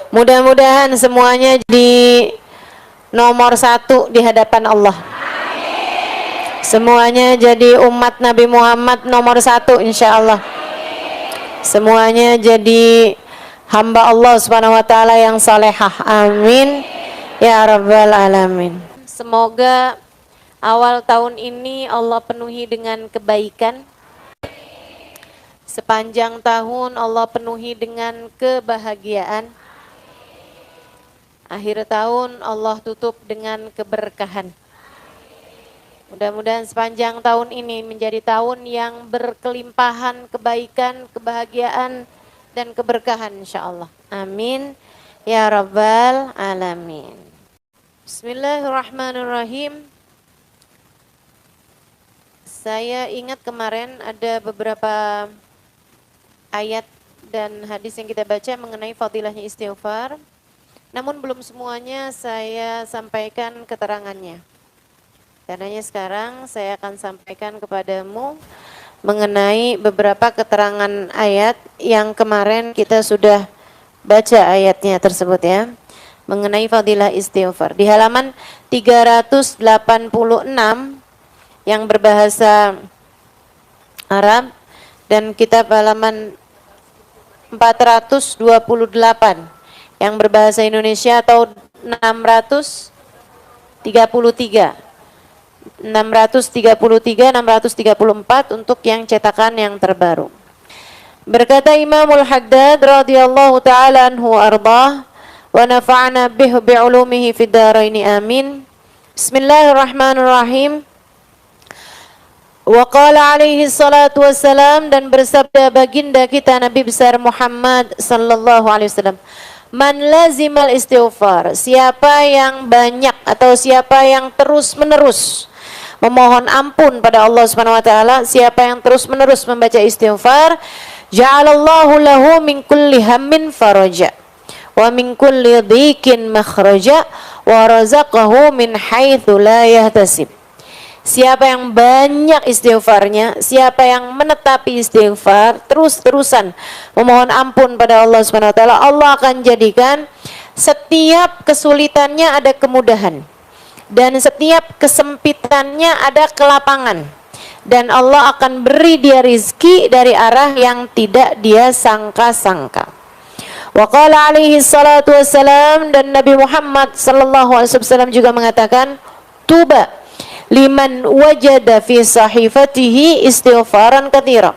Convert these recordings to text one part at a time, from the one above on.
Mudah-mudahan semuanya jadi nomor satu di hadapan Allah. Semuanya jadi umat Nabi Muhammad nomor satu insya Allah. Semuanya jadi hamba Allah Subhanahu wa ta'ala yang salehah. Amin ya rabbal alamin. Semoga awal tahun ini Allah penuhi dengan kebaikan. Sepanjang tahun Allah penuhi dengan kebahagiaan. Akhir tahun Allah tutup dengan keberkahan. Mudah-mudahan sepanjang tahun ini menjadi tahun yang berkelimpahan kebaikan, kebahagiaan, dan keberkahan insyaAllah. Amin ya rabbal alamin. Bismillahirrahmanirrahim. Saya ingat kemarin ada beberapa ayat dan hadis yang kita baca mengenai fadilahnya istighfar. Namun belum semuanya saya sampaikan keterangannya. Karenanya sekarang saya akan sampaikan kepadamu mengenai beberapa keterangan ayat yang kemarin kita sudah baca ayatnya tersebut ya. Mengenai fadilah istighfar. Di halaman 386 yang berbahasa Arab dan kitab halaman 428 yang berbahasa Indonesia atau 633 634 untuk yang cetakan yang terbaru. Berkata Imamul Haddad radhiyallahu taala anhu arbah wa nafa'ana bihi bi'ulumihi fid dharain amin. Bismillahirrahmanirrahim. Wa qala alaihi salatu wassalam, dan bersabda baginda kita Nabi besar Muhammad sallallahu alaihi wasallam, man lazimal istighfar, siapa yang banyak atau siapa yang terus menerus memohon ampun pada Allah Subhanahu wa taala, siapa yang terus-menerus membaca istighfar, ja'alallahu lahu min kulli hammin faraja wa min kulli dhikin makhraja wa razaqahu min haitsu la yahtasib. Siapa yang banyak istighfarnya, siapa yang menetapi istighfar, terus-terusan memohon ampun pada Allah Subhanahu wa taala, Allah akan jadikan setiap kesulitannya ada kemudahan. Dan setiap kesempitannya ada kelapangan, dan Allah akan beri dia rizki dari arah yang tidak dia sangka-sangka. Wa qala alaihi salatu wassalam, dan Nabi Muhammad sallallahu alaihi wasallam juga mengatakan, tuba liman wajada fi sahifatihi istighfaran katsira.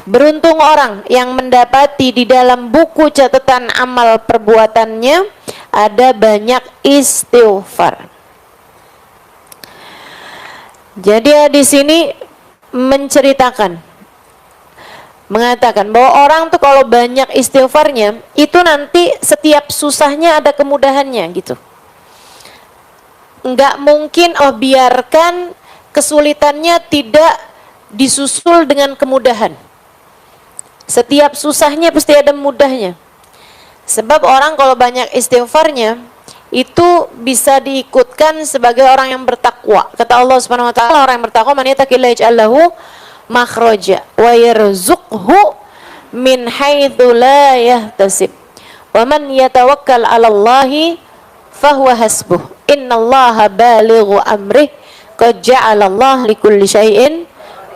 Beruntung orang yang mendapati di dalam buku catatan amal perbuatannya ada banyak istighfar. Jadi di sini menceritakan, mengatakan bahwa orang tuh kalau banyak istighfarnya itu nanti setiap susahnya ada kemudahannya gitu. Enggak mungkin biarkan kesulitannya tidak disusul dengan kemudahan. Setiap susahnya pasti ada mudahnya. Sebab orang kalau banyak istighfarnya itu bisa diikutkan sebagai orang yang bertakwa. Kata Allah Subhanahu wa taala, orang yang bertakwa man yattaqillaha yaj'al lahu makhraja wa yarzuqhu min haitsu la yahtasib. Wa man yatawakkal 'ala Allahi fahuwa hasbuh. Innallaha balighu amrih qad ja'ala Allah likulli syai'in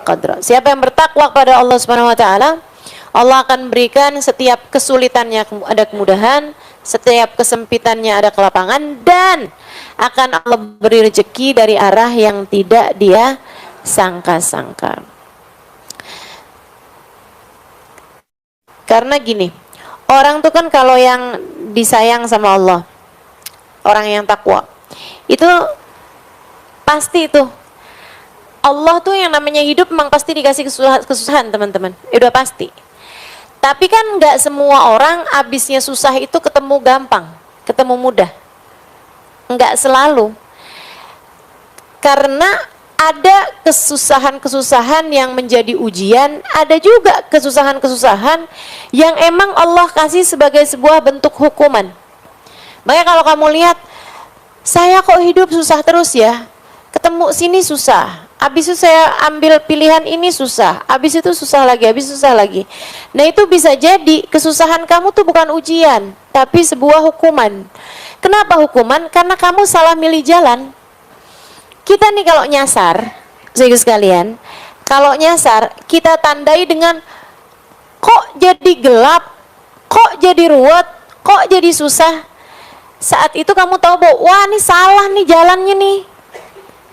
qadra. Siapa yang bertakwa kepada Allah Subhanahu wa taala, Allah akan berikan setiap kesulitannya ada kemudahan, setiap kesempitannya ada kelapangan, dan akan Allah beri rezeki dari arah yang tidak dia sangka-sangka. Karena gini, orang tuh kan kalau yang disayang sama Allah, orang yang takwa, itu pasti itu Allah tuh yang namanya hidup memang pasti dikasih kesusahan teman-teman, udah pasti. Tapi kan nggak semua orang abisnya susah itu ketemu gampang, ketemu mudah. Nggak selalu. Karena ada kesusahan-kesusahan yang menjadi ujian, ada juga kesusahan-kesusahan yang emang Allah kasih sebagai sebuah bentuk hukuman. Makanya kalau kamu lihat, saya kok hidup susah terus ya, ketemu sini susah, Habis itu saya ambil pilihan ini susah, habis itu susah lagi, habis susah lagi. Nah itu bisa jadi kesusahan kamu tuh bukan ujian, tapi sebuah hukuman. Kenapa hukuman? Karena kamu salah milih jalan. Kita nih kalau nyasar, saudara sekalian, kalau nyasar kita tandai dengan kok jadi gelap, kok jadi ruwet, kok jadi susah. Saat itu kamu tahu bahwa wah ini salah nih jalannya nih,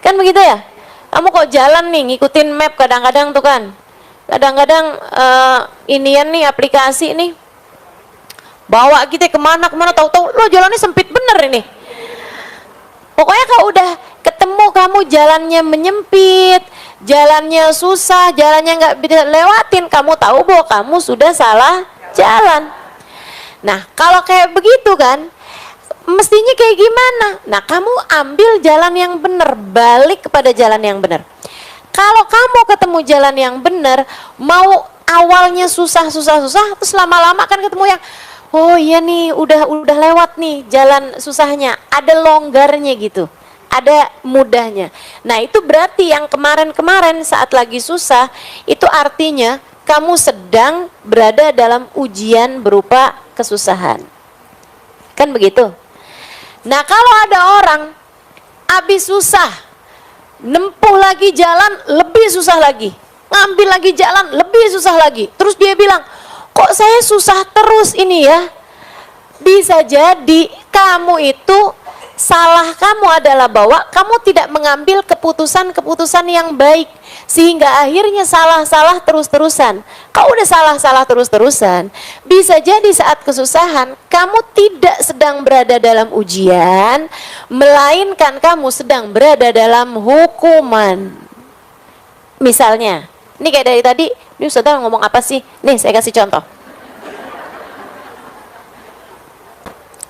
kan begitu ya? Kamu kok jalan nih ngikutin map kadang-kadang tuh kan, kadang-kadang inian nih aplikasi nih bawa kita kemana-kemana, tahu-tahu lo jalannya sempit bener ini. Pokoknya kalau udah ketemu kamu jalannya menyempit, jalannya susah, jalannya nggak bisa lewatin, kamu tahu bahwa kamu sudah salah jalan. Nah kalau kayak begitu kan, mestinya kayak gimana? Nah kamu ambil jalan yang benar, balik kepada jalan yang benar. Kalau kamu ketemu jalan yang benar, mau awalnya susah, terus lama-lama kan ketemu yang oh iya nih udah lewat nih jalan susahnya, ada longgarnya gitu, ada mudahnya. Nah itu berarti yang kemarin-kemarin saat lagi susah, itu artinya kamu sedang berada dalam ujian berupa kesusahan. Kan begitu? Nah kalau ada orang habis susah, nempuh lagi jalan lebih susah lagi, ngambil lagi jalan lebih susah lagi, terus dia bilang kok saya susah terus ini ya. Bisa jadi kamu itu salah kamu adalah bahwa kamu tidak mengambil keputusan-keputusan yang baik, sehingga akhirnya salah-salah terus-terusan. Kau udah salah-salah terus-terusan, bisa jadi saat kesusahan kamu tidak sedang berada dalam ujian, melainkan kamu sedang berada dalam hukuman. Misalnya, ini kayak dari tadi, ini saudara ngomong apa sih? Nih saya kasih contoh.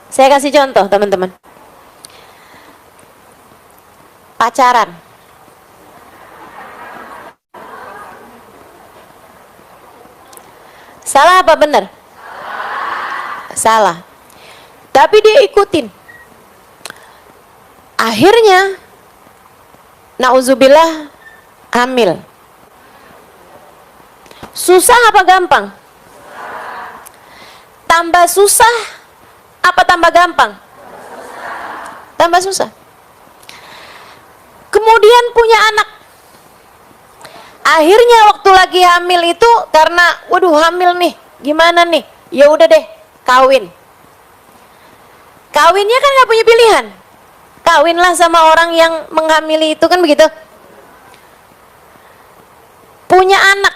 Saya kasih contoh teman-teman. Pacaran. Salah apa benar? Salah. Tapi dia ikutin. Akhirnya nauzubillah hamil. Susah apa gampang? Tambah susah apa tambah gampang? Tambah susah. Kemudian punya anak. Akhirnya waktu lagi hamil itu karena waduh hamil nih, gimana nih? Ya udah deh, kawin. Kawinnya kan nggak punya pilihan. Kawinlah sama orang yang menghamili itu, kan begitu? Punya anak.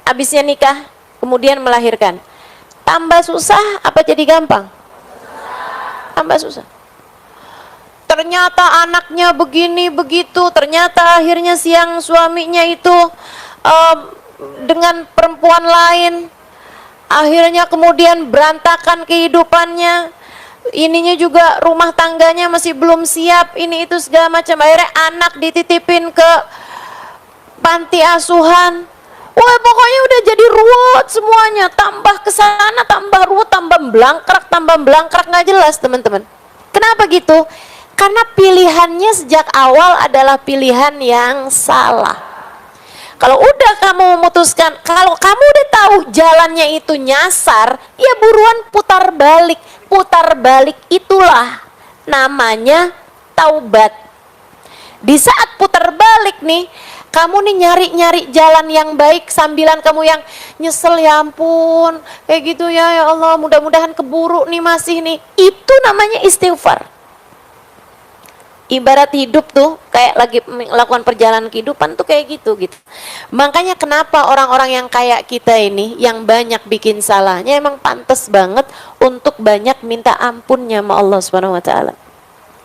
Habisnya nikah, kemudian melahirkan. Tambah susah apa jadi gampang? Tambah susah. Ternyata anaknya begini begitu, ternyata akhirnya siang suaminya itu dengan perempuan lain, akhirnya kemudian berantakan kehidupannya, ininya juga rumah tangganya masih belum siap, ini itu segala macam. Akhirnya anak dititipin ke panti asuhan. Wah pokoknya udah jadi ruwet semuanya, tambah kesana, tambah ruwet, tambah belangkrak, nggak jelas teman-teman. Kenapa gitu? Karena pilihannya sejak awal adalah pilihan yang salah. Kalau udah kamu memutuskan, kalau kamu udah tahu jalannya itu nyasar, ya buruan putar balik. Putar balik itulah namanya taubat. Di saat putar balik nih, kamu nih nyari-nyari jalan yang baik sambilan kamu yang nyesel, ya ampun kayak gitu ya Allah, mudah-mudahan keburu nih masih nih. Itu namanya istighfar. Ibarat hidup tuh kayak lagi melakukan perjalanan kehidupan tuh kayak gitu. Makanya kenapa orang-orang yang kayak kita ini yang banyak bikin salahnya emang pantas banget untuk banyak minta ampunnya sama Allah Subhanahu wa taala.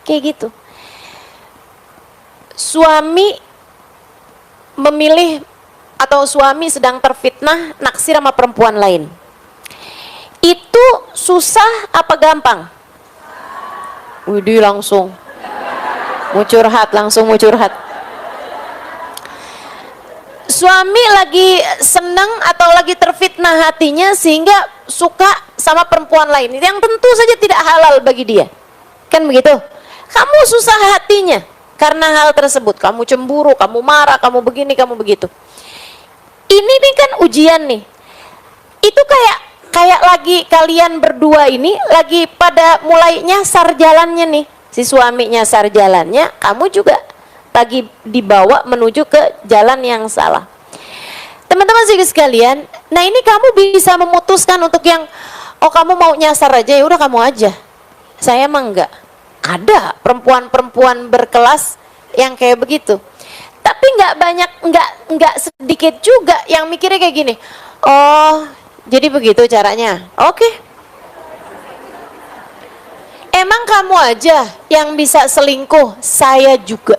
Kayak gitu. Suami memilih atau suami sedang terfitnah naksir sama perempuan lain, itu susah apa gampang? Widih langsung mau curhat. Suami lagi senang atau lagi terfitnah hatinya sehingga suka sama perempuan lain yang tentu saja tidak halal bagi dia, kan begitu? Kamu susah hatinya, karena hal tersebut. Kamu cemburu, kamu marah, kamu begini, kamu begitu. Ini nih kan ujian nih. Itu kayak lagi kalian berdua ini lagi pada mulai nyasar jalannya nih. Si suami nyasar jalannya, kamu juga lagi dibawa menuju ke jalan yang salah. Teman-teman sekalian, nah ini kamu bisa memutuskan untuk yang, oh kamu mau nyasar aja, ya udah kamu aja. Saya emang enggak. Ada perempuan-perempuan berkelas yang kayak begitu. Tapi enggak banyak, enggak sedikit juga yang mikirnya kayak gini. Oh, jadi begitu caranya. Oke. Emang kamu aja yang bisa selingkuh, saya juga.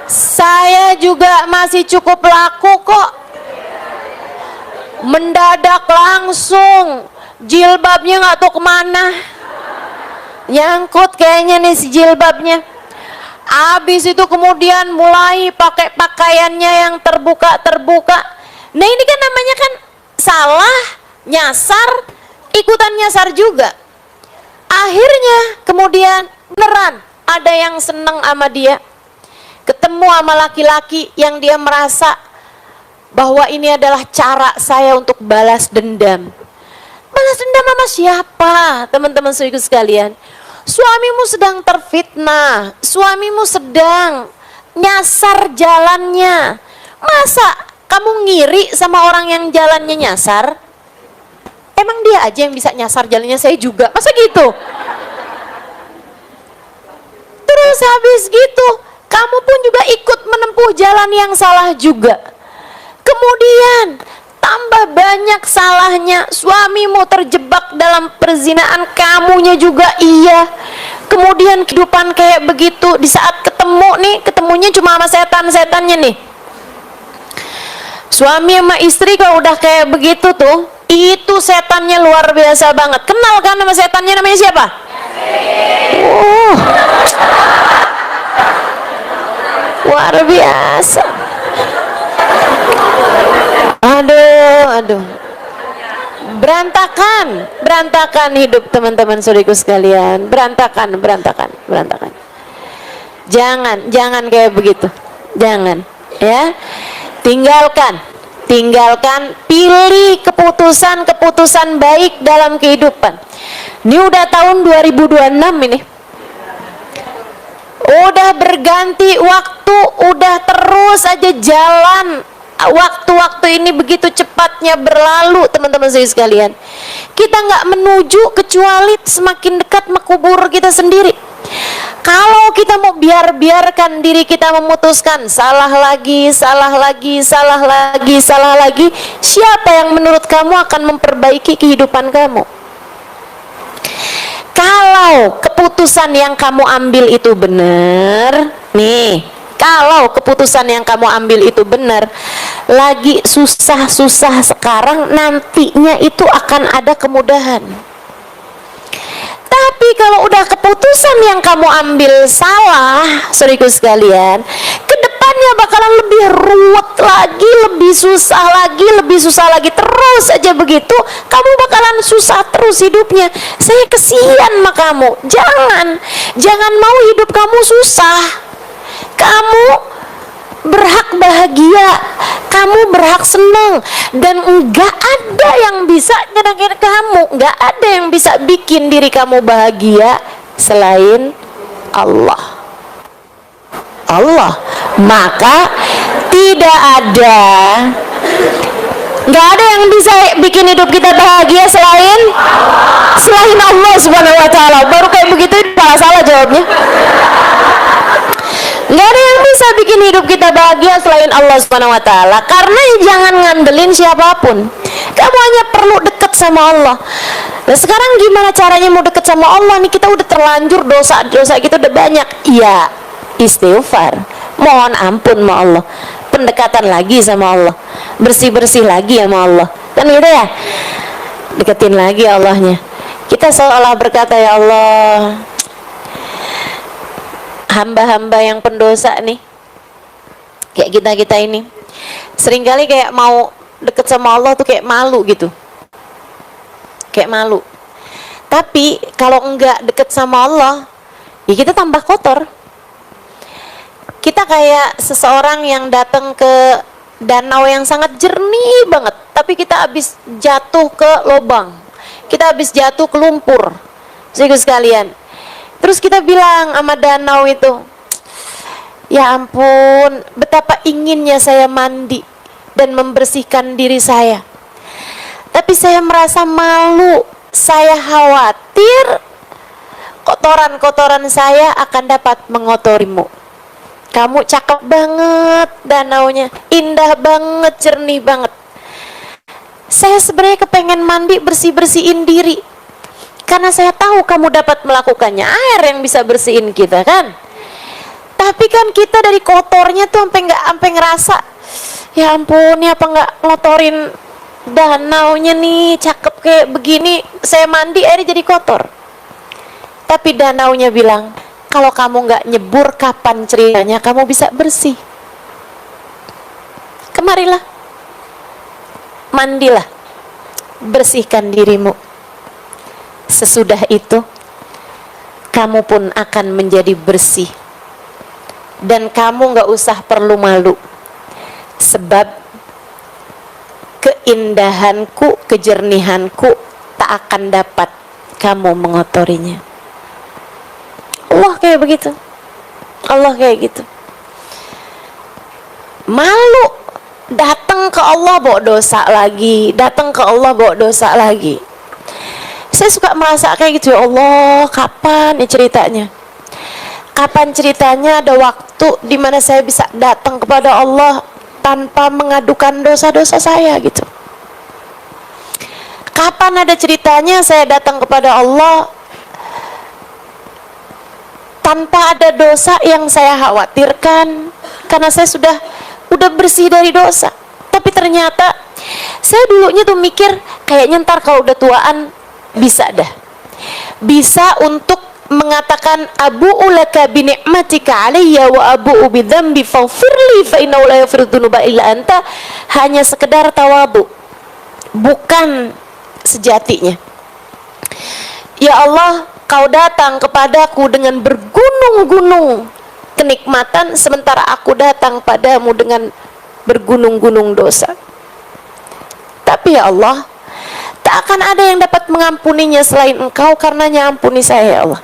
Saya juga masih cukup laku kok. Mendadak langsung, jilbabnya nggak tahu kemana, nyangkut kayaknya nih si jilbabnya. Abis itu kemudian mulai pakai pakaiannya yang terbuka. Nah ini kan namanya kan salah, nyasar, ikutan nyasar juga. Akhirnya kemudian beneran ada yang seneng sama dia, ketemu sama laki-laki yang dia merasa bahwa ini adalah cara saya untuk balas dendam. Balas dendam sama siapa? Teman-teman saudaraku sekalian, suamimu sedang terfitnah, suamimu sedang nyasar jalannya. Masa kamu ngiri sama orang yang jalannya nyasar? Emang dia aja yang bisa nyasar jalannya, saya juga. Masa gitu? Terus habis gitu, kamu pun juga ikut menempuh jalan yang salah juga. Kemudian tambah banyak salahnya, suamimu terjebak dalam perzinaan, kamunya juga iya. Kemudian kehidupan kayak begitu, di saat ketemu nih, ketemunya cuma sama setan-setannya nih. Suami sama istri kalau udah kayak begitu tuh, itu setannya luar biasa banget. Kenal kan sama setannya, namanya siapa? Luar biasa. Aduh. Berantakan hidup teman-teman saudaraku sekalian. Berantakan. Jangan kayak begitu. Jangan, ya. Tinggalkan, pilih keputusan baik dalam kehidupan. Ini udah tahun 2026 ini. Udah berganti waktu, udah terus aja jalan. Waktu-waktu ini begitu cepatnya berlalu, teman-teman saya sekalian. Kita nggak menuju kecuali semakin dekat mengkubur kita sendiri. Kalau kita mau biarkan diri kita memutuskan salah lagi, siapa yang menurut kamu akan memperbaiki kehidupan kamu? Kalau keputusan yang kamu ambil itu benar, nih, kalau keputusan yang kamu ambil itu benar, lagi susah-susah sekarang, nantinya itu akan ada kemudahan. Tapi kalau udah keputusan yang kamu ambil salah, saudaraku sekalian, kedepannya bakalan lebih ruwet lagi, lebih susah lagi, terus aja begitu, kamu bakalan susah terus hidupnya. Saya kesian sama kamu. Jangan mau hidup kamu susah. Kamu berhak bahagia, kamu berhak senang, dan enggak ada yang bisa nyenangin kamu, enggak ada yang bisa bikin diri kamu bahagia selain Allah. Maka enggak ada yang bisa bikin hidup kita bahagia selain Allah Subhanahu wa taala. Baru kayak begitu salah jawabnya. Nggak ada yang bisa bikin hidup kita bahagia selain Allah Subhanahu wa taala. Karena jangan ngandelin siapapun. Kamu hanya perlu dekat sama Allah. Nah sekarang gimana caranya mau dekat sama Allah nih? Kita udah terlanjur dosa kita udah banyak. Iya, istighfar, mohon ampun sama Allah, pendekatan lagi sama Allah, bersih lagi sama Allah. Kan gitu ya? Deketin lagi Allahnya. Kita seolah berkata, ya Allah, hamba-hamba yang pendosa nih, kayak kita ini seringkali kayak mau deket sama Allah tuh kayak malu gitu, kayak malu. Tapi kalau enggak deket sama Allah, ya kita tambah kotor. Kita kayak seseorang yang datang ke danau yang sangat jernih banget, tapi kita habis jatuh ke lubang, kita habis jatuh ke lumpur, saudara sekalian. Terus kita bilang sama danau itu, ya ampun, betapa inginnya saya mandi dan membersihkan diri saya, tapi saya merasa malu, saya khawatir kotoran-kotoran saya akan dapat mengotorimu. Kamu cakep banget danaunya, indah banget, jernih banget. Saya sebenarnya kepengen mandi, bersih-bersihin diri, karena saya tahu kamu dapat melakukannya. Air yang bisa bersihin kita kan. Tapi kan kita dari kotornya tuh sampai ngerasa, ya ampun, ya apa nggak ngotorin danaunya nih, cakep kayak begini, saya mandi airnya jadi kotor. Tapi danaunya bilang, kalau kamu nggak nyebur, kapan ceritanya kamu bisa bersih? Kemarilah, mandilah, bersihkan dirimu. Sesudah itu, kamu pun akan menjadi bersih. Dan kamu nggak usah perlu malu. Sebab keindahanku, kejernihanku tak akan dapat kamu mengotorinya. Allah kayak begitu. Allah kayak gitu. Malu datang ke Allah bawa dosa lagi, datang ke Allah bawa dosa lagi. Saya suka merasa kayak gitu, ya Allah, kapan ya ceritanya? Kapan ceritanya ada waktu di mana saya bisa datang kepada Allah tanpa mengadukan dosa-dosa saya gitu? Kapan ada ceritanya saya datang kepada Allah tanpa ada dosa yang saya khawatirkan, karena saya udah bersih dari dosa. Tapi ternyata saya dulunya tuh mikir kayaknya ntar kalau udah tuaan bisa bisa untuk mengatakan abu'u laka bi ni'matika alayya wa abu'u bi dzambi faghfirli fa innahu la yaghfiru dzunuba illa anta, hanya sekedar tawabu, bukan sejatinya. Ya Allah, Kau datang kepadaku dengan bergunung-gunung kenikmatan, sementara aku datang padamu dengan bergunung-gunung dosa. Tapi ya Allah, tak akan ada yang dapat mengampuninya selain Engkau, karenanya ampuni saya ya Allah.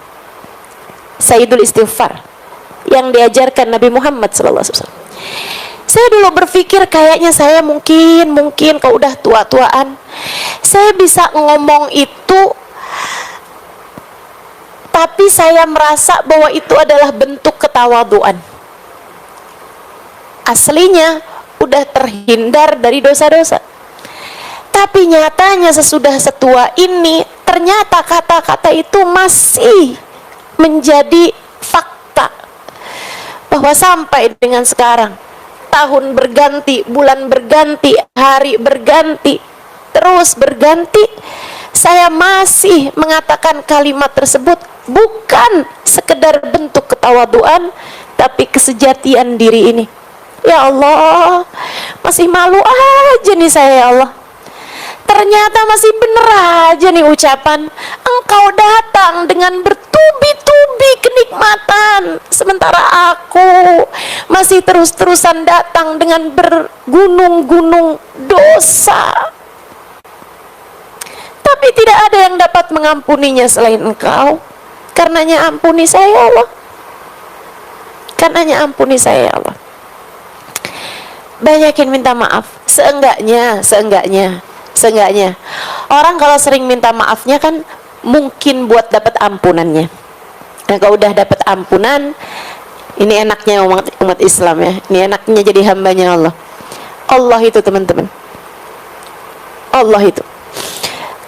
Sayyidul Istighfar yang diajarkan Nabi Muhammad SAW. Saya dulu berpikir kayaknya saya mungkin kalau udah tua-tuaan saya bisa ngomong itu, tapi saya merasa bahwa itu adalah bentuk ketawaduan. Aslinya udah terhindar dari dosa-dosa. Tapi nyatanya sesudah setua ini, ternyata kata-kata itu masih menjadi fakta. Bahwa sampai dengan sekarang, tahun berganti, bulan berganti, hari berganti, terus berganti, saya masih mengatakan kalimat tersebut, bukan sekedar bentuk ketawaduan, tapi kesejatian diri ini. Ya Allah, masih malu aja nih saya ya Allah. Ternyata masih bener aja nih ucapan, Engkau datang dengan bertubi-tubi kenikmatan, sementara aku masih terus-terusan datang dengan bergunung-gunung dosa. Tapi tidak ada yang dapat mengampuninya selain Engkau. Karenanya ampuni saya ya Allah. Karenanya ampuni saya ya Allah. Banyakin minta maaf. Seenggaknya orang kalau sering minta maafnya kan mungkin buat dapat ampunannya. Nah, kalau udah dapat ampunan, ini enaknya umat Islam ya. Ini enaknya jadi hambanya Allah. Allah itu teman-teman, Allah itu,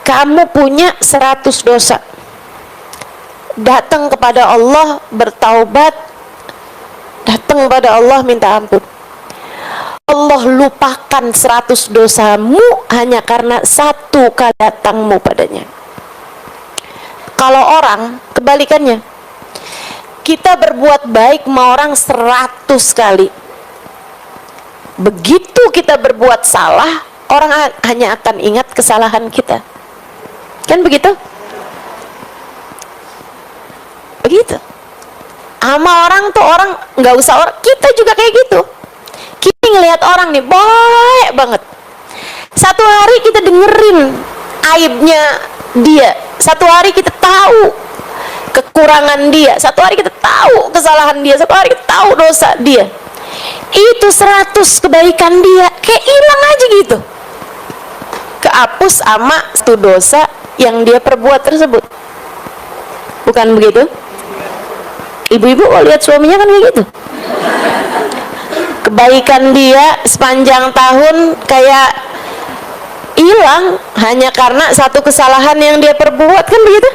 kamu punya 100 dosa, datang kepada Allah bertaubat, datang kepada Allah minta ampun, Allah lupakan 100 dosamu hanya karena satu kali datangmu padanya. Kalau orang kebalikannya, kita berbuat baik sama orang 100 kali, begitu kita berbuat salah, orang hanya akan ingat kesalahan kita. Kan begitu? Begitu. Sama orang tuh, orang nggak usah orang, kita juga kayak gitu. Kita ngelihat orang nih baik banget, satu hari kita dengerin aibnya dia, satu hari kita tahu kekurangan dia, satu hari kita tahu kesalahan dia, satu hari kita tahu dosa dia. Itu 100 kebaikan dia kayak hilang aja gitu, kehapus sama satu dosa yang dia perbuat tersebut. Bukan begitu? Ibu-ibu kalau lihat suaminya kan kayak gitu, kebaikan dia sepanjang tahun kayak hilang hanya karena satu kesalahan yang dia perbuat, kan begitu?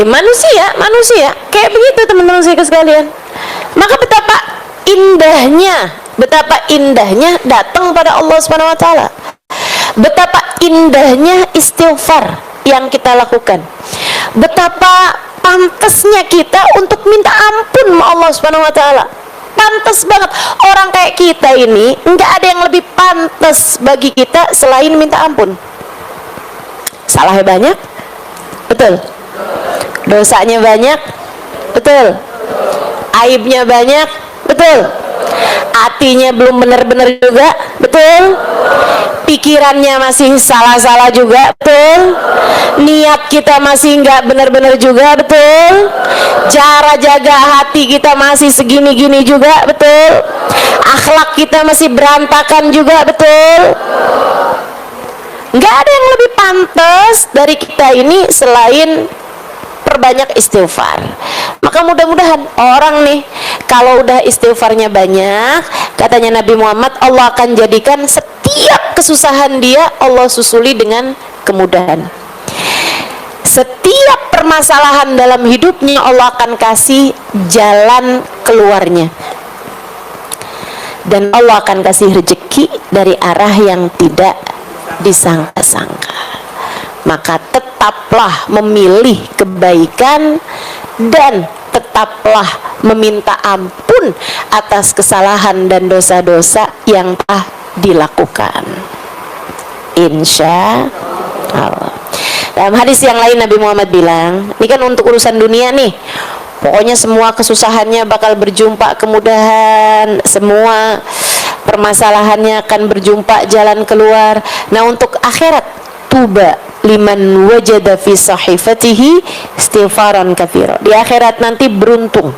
Manusia kayak begitu teman-teman sekalian. Maka betapa indahnya datang pada Allah Subhanahu wa taala. Betapa indahnya istighfar yang kita lakukan. Betapa pantasnya kita untuk minta ampun sama Allah Subhanahu wa taala. Pantas banget. Orang kayak kita ini enggak ada yang lebih pantas bagi kita selain minta ampun. Salahnya banyak, betul. Dosanya banyak, betul. Aibnya banyak, betul. Hatinya belum benar-benar juga, betul. Pikirannya masih salah-salah juga, betul. Niat kita masih nggak benar-benar juga, betul. Cara jaga hati kita masih segini-gini juga, betul. Akhlak kita masih berantakan juga, betul. Nggak ada yang lebih pantas dari kita ini selain perbanyak istighfar. Maka mudah-mudahan orang nih kalau udah istighfarnya banyak, katanya Nabi Muhammad, Allah akan jadikan setiap kesusahan dia Allah susuli dengan kemudahan. Setiap permasalahan dalam hidupnya Allah akan kasih jalan keluarnya. Dan Allah akan kasih rezeki dari arah yang tidak disangka-sangka. Maka tetaplah memilih kebaikan dan tetaplah meminta ampun atas kesalahan dan dosa-dosa yang telah dilakukan, insya Allah. Dalam hadis yang lain Nabi Muhammad bilang, ini kan untuk urusan dunia nih, pokoknya semua kesusahannya bakal berjumpa kemudahan, semua permasalahannya akan berjumpa jalan keluar. Nah untuk akhirat, tuba liman wajada fi sahifatihi istighfaran katsira. Di akhirat nanti beruntung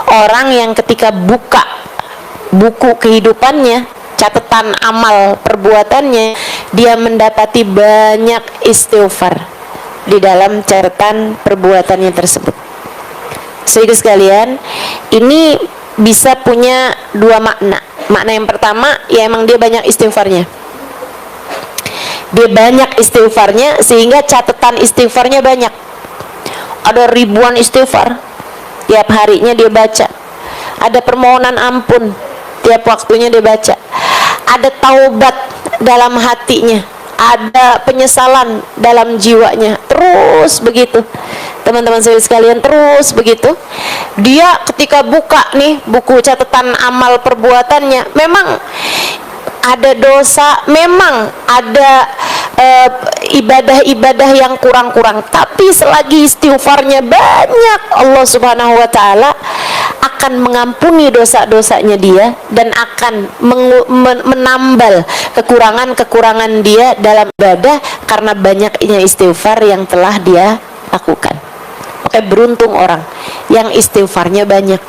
orang yang ketika buka buku kehidupannya, catatan amal perbuatannya, dia mendapati banyak istighfar di dalam catatan perbuatannya tersebut. Saudara sekalian, ini bisa punya dua makna. Makna yang pertama, ya emang dia banyak istighfarnya. Dia banyak istighfarnya sehingga catatan istighfarnya banyak. Ada ribuan istighfar tiap harinya dia baca. Ada permohonan ampun tiap waktunya dia baca. Ada taubat dalam hatinya, ada penyesalan dalam jiwanya. Terus begitu teman-teman saya sekalian, terus begitu. Dia ketika buka nih buku catatan amal perbuatannya, memang ada dosa, memang ada ibadah-ibadah yang kurang-kurang, tapi selagi istighfarnya banyak, Allah Subhanahu wa taala akan mengampuni dosa-dosanya dia dan akan menambal kekurangan-kekurangan dia dalam ibadah karena banyaknya istighfar yang telah dia lakukan. Oke, beruntung orang yang istighfarnya banyak.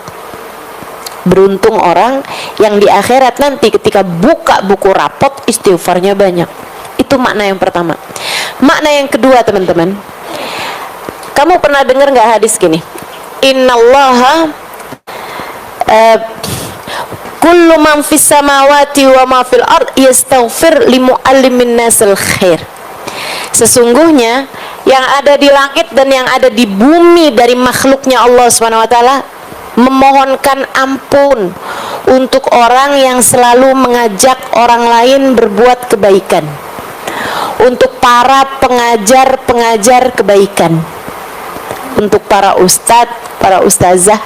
Beruntung orang yang di akhirat nanti ketika buka buku rapot istighfarnya banyak. Itu makna yang pertama. Makna yang kedua teman-teman, kamu pernah dengar nggak hadis gini? Innallaha kullu man fis samawati wa ma fil ard yastaghfir li muallimin nasil khair. Sesungguhnya yang ada di langit dan yang ada di bumi dari makhluknya Allah Subhanahu wa taala memohonkan ampun untuk orang yang selalu mengajak orang lain berbuat kebaikan, untuk para pengajar-pengajar kebaikan, untuk para ustadz, para ustazah,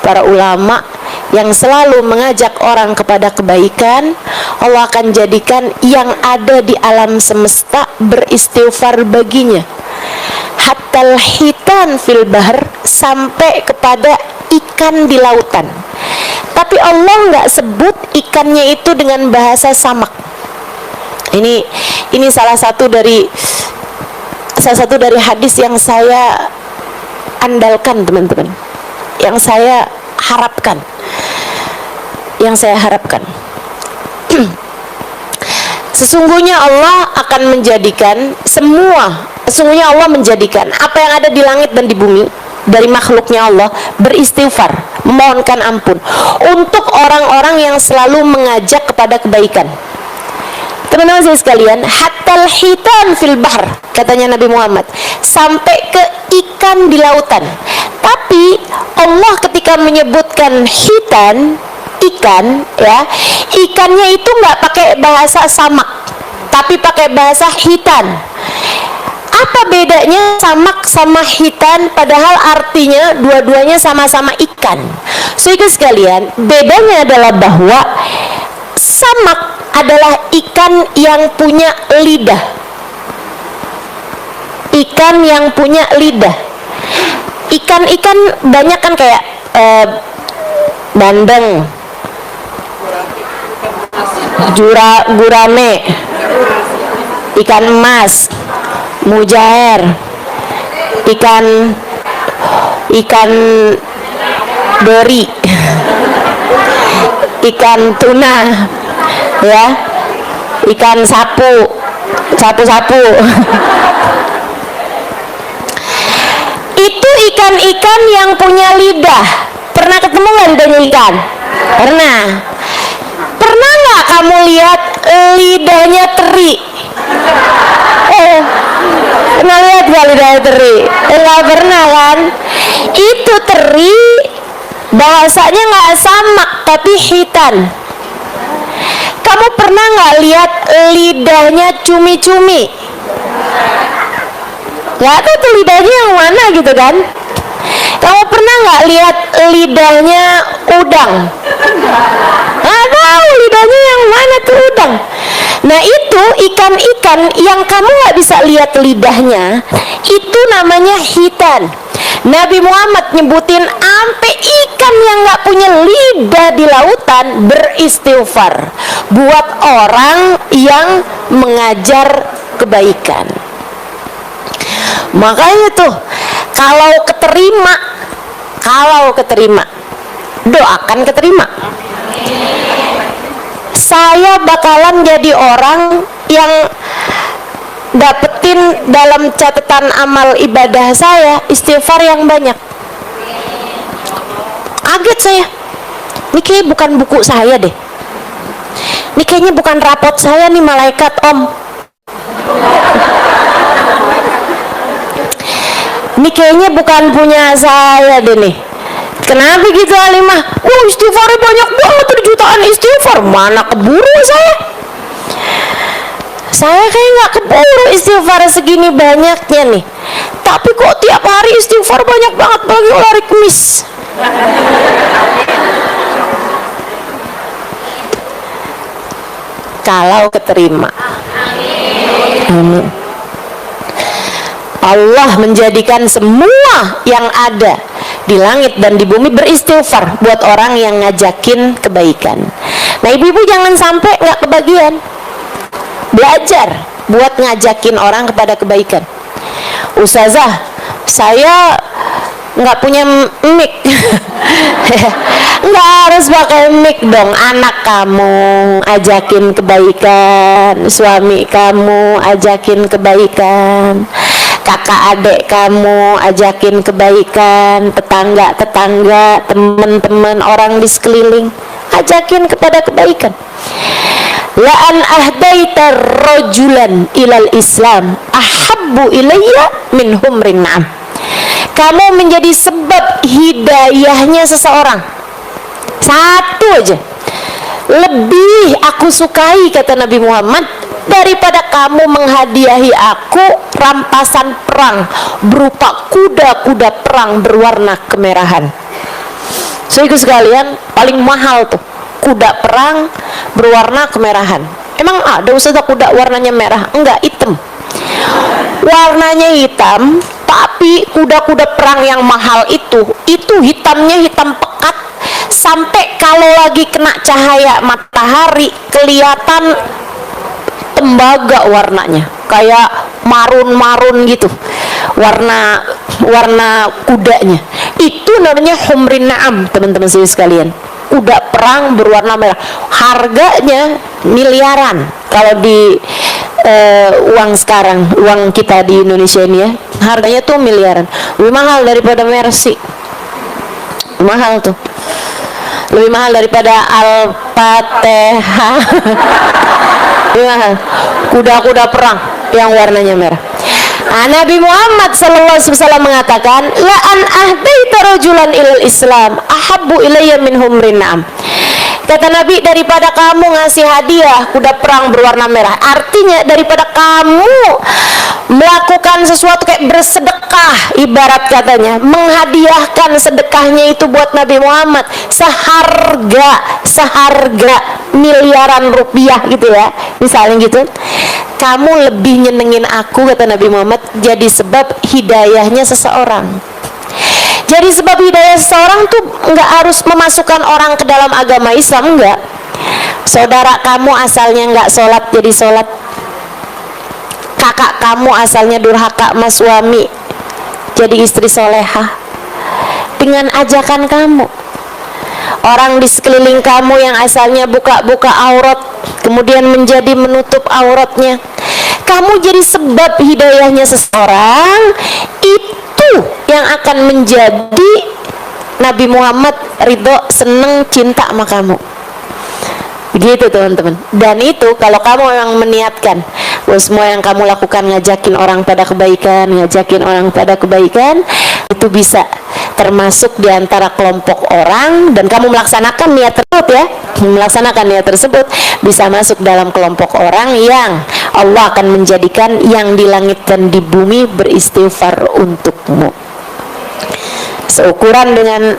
para ulama yang selalu mengajak orang kepada kebaikan. Allah akan jadikan yang ada di alam semesta beristighfar baginya. Hattal hitan fil bahr, sampai kepada ikan di lautan. Tapi Allah nggak sebut ikannya itu dengan bahasa samak. Ini salah satu dari hadis yang saya andalkan, teman-teman, yang saya harapkan. Sesungguhnya Allah akan menjadikan sesungguhnya Allah menjadikan apa yang ada di langit dan di bumi dari makhluknya Allah beristighfar, memohonkan ampun untuk orang-orang yang selalu mengajak kepada kebaikan. Teman-teman saya sekalian, hatal hitan fil bahr, katanya Nabi Muhammad, sampai ke ikan di lautan. Tapi Allah ketika menyebutkan hitan, ikan, ya, ikannya itu nggak pakai bahasa samak, tapi pakai bahasa hitan. Apa bedanya samak sama hitan, padahal artinya dua-duanya sama-sama ikan? Saudara sekalian, bedanya adalah bahwa samak adalah ikan yang punya lidah. Ikan yang punya lidah. Ikan-ikan banyak kan kayak bandeng, gurame, ikan emas, mujair, ikan dori, ikan tuna, ya, ikan sapu. Itu ikan-ikan yang punya lidah. Pernah ketemu nggak lidahnya ikan? Pernah. Pernah nggak kamu lihat lidahnya teri? Pernah lihat nggak lidahnya teri? Nggak pernah kan? Itu teri bahasanya nggak samak tapi hitan. Kamu pernah nggak lihat lidahnya cumi-cumi? Nggak tahu tuh lidahnya yang mana gitu kan? Kamu pernah nggak lihat lidahnya udang? Nggak tahu lidahnya yang mana tuh udang. Nah itu ikan-ikan yang kamu nggak bisa lihat lidahnya, itu namanya hitan. Nabi Muhammad nyebutin ampe ikan yang nggak punya lidah di lautan beristighfar buat orang yang mengajar kebaikan. Makanya tuh kalau keterima doakan keterima. Saya bakalan jadi orang yang dapetin dalam catatan amal ibadah saya istighfar yang banyak. Kaget saya, ini kayaknya bukan buku saya deh, ini kayaknya bukan rapot saya nih malaikat om, ini kayaknya bukan punya saya deh nih. Kenapa gitu Alimah? Istighfarnya banyak banget, jutaan istighfar, mana keburu saya kayak nggak keburu istighfar segini banyaknya nih. Tapi kok tiap hari istighfar banyak banget bagi hari Kamis. Kalau keterima, amin. Allah menjadikan semua yang ada di langit dan di bumi beristighfar buat orang yang ngajakin kebaikan. Nah ibu-ibu jangan sampai nggak kebagian. Belajar buat ngajakin orang kepada kebaikan. Ustazah, saya nggak punya mic. Nggak harus pakai mic dong. Anak kamu ajakin kebaikan, suami kamu ajakin kebaikan, kakak adik kamu ajakin kebaikan, tetangga, teman-teman, orang di sekeliling ajakin kepada kebaikan. La an ahdaita rajulan ilal Islam ahabbu ilayya min humrin na'am. Kamu menjadi sebab hidayahnya seseorang, satu aja, lebih aku sukai, kata Nabi Muhammad, daripada kamu menghadiahi aku rampasan perang berupa kuda-kuda perang berwarna kemerahan. Saudara sekalian, paling mahal tuh kuda perang berwarna kemerahan. Emang ada Ustazah kuda warnanya merah? Enggak, hitam. Warnanya hitam Tapi kuda-kuda perang yang mahal itu hitamnya hitam pekat, sampai kalau lagi kena cahaya matahari kelihatan tembaga warnanya, kayak marun-marun gitu warna kudanya. Itu namanya humrin na'am, teman-teman sekalian. Kuda perang berwarna merah, harganya miliaran kalau di uang sekarang, uang kita di Indonesia ini ya, harganya tuh miliaran. Lebih mahal daripada Mercy, mahal tuh, lebih mahal daripada Al-Fatihah. Lebih mahal kuda-kuda perang yang warnanya merah. Nabi Muhammad SAW mengatakan, la an ahdaita rajulan ilal Islam ahabbu ilayya min humrin na'am. Kata Nabi, daripada kamu ngasih hadiah kuda perang berwarna merah, artinya daripada kamu melakukan sesuatu kayak bersedekah, ibarat katanya menghadiahkan sedekahnya itu buat Nabi Muhammad seharga miliaran rupiah gitu ya, misalnya gitu, kamu lebih nyenengin aku, kata Nabi Muhammad, jadi sebab hidayahnya seseorang. Jadi sebab hidayah seseorang tuh nggak harus memasukkan orang ke dalam agama Islam, enggak. Saudara kamu asalnya nggak sholat jadi sholat, kakak kamu asalnya durhaka sama suami jadi istri solehah dengan ajakan kamu. Orang di sekeliling kamu yang asalnya buka-buka aurat kemudian menjadi menutup auratnya, kamu jadi sebab hidayahnya seseorang, itu yang akan menjadi Nabi Muhammad ridho, seneng, cinta sama kamu. Begitu teman-teman. Dan itu kalau kamu memang meniatkan bahwa semua yang kamu lakukan ngajakin orang pada kebaikan, itu bisa termasuk di antara kelompok orang, dan kamu melaksanakan niat tersebut, bisa masuk dalam kelompok orang yang Allah akan menjadikan yang di langit dan di bumi beristighfar untukmu. Seukuran dengan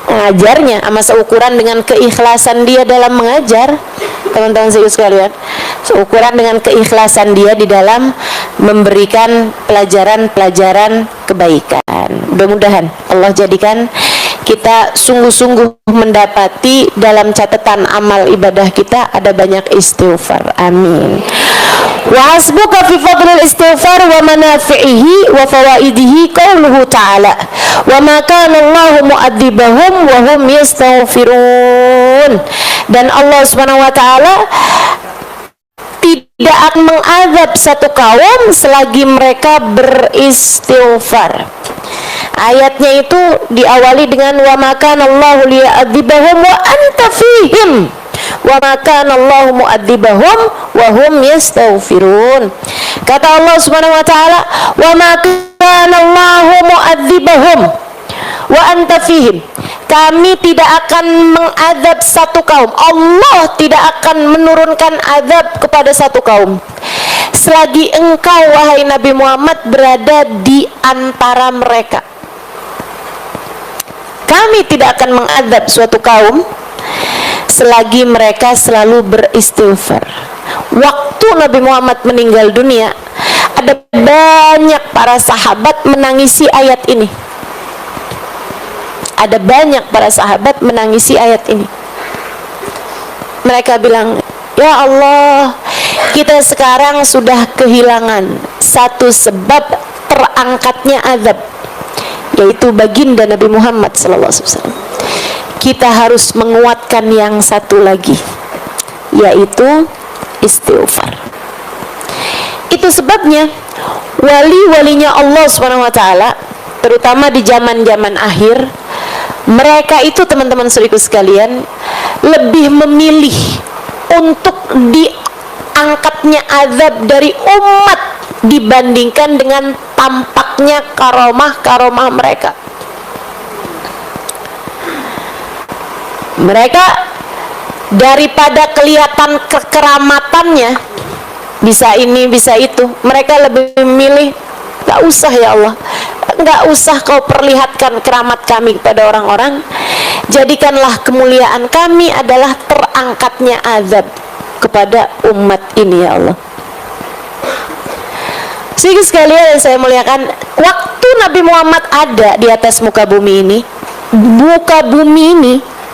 mengajarnya, sama seukuran dengan keikhlasan dia dalam mengajar, teman-teman sekalian, seukuran dengan keikhlasan dia di dalam memberikan pelajaran-pelajaran kebaikan. Mudah-mudahan Allah jadikan kita sungguh-sungguh mendapati dalam catatan amal ibadah kita ada banyak istighfar. Amin. Wa hasbuka fi fadlil istighfar wa manafi'ihi wa fawaidihi qauluhu ta'ala wa ma kana Allahu mu'adzibahum wa hum yastaghfirun. Dan Allah Subhanahu wa taala tidak akan mengazab satu kaum selagi mereka beristighfar. Ayatnya itu diawali dengan wa ma kana Allahu liya'adzibahum wa anta fihim wa ma kana Allahu mu'adzibahum wa hum yastaghfirun. Kata Allah Subhanahu wa taala, wa ma kana Allahu mu'adzibahum wa anta fihim. Kami tidak akan mengazab satu kaum, Allah tidak akan menurunkan azab kepada satu kaum selagi engkau wahai Nabi Muhammad berada di antara mereka. Kami tidak akan mengazab suatu kaum selagi mereka selalu beristighfar. Waktu Nabi Muhammad meninggal dunia, ada banyak para sahabat menangisi ayat ini. Ada banyak para sahabat menangisi ayat ini. Mereka bilang, ya Allah, kita sekarang sudah kehilangan satu sebab terangkatnya azab, yaitu baginda Nabi Muhammad SAW. Kita harus menguatkan yang satu lagi, yaitu istighfar. Itu sebabnya wali-walinya Allah SWT, terutama di zaman-zaman akhir, mereka itu teman-teman saudaraku sekalian lebih memilih untuk diangkatnya azab dari umat dibandingkan dengan tampaknya karomah mereka. Mereka daripada kelihatan kekeramatannya, bisa ini bisa itu, mereka lebih memilih gak usah ya Allah, gak usah kau perlihatkan keramat kami kepada orang-orang, jadikanlah kemuliaan kami adalah terangkatnya azab kepada umat ini ya Allah. Sehingga sekalian yang saya muliakan, waktu Nabi Muhammad ada di atas muka bumi ini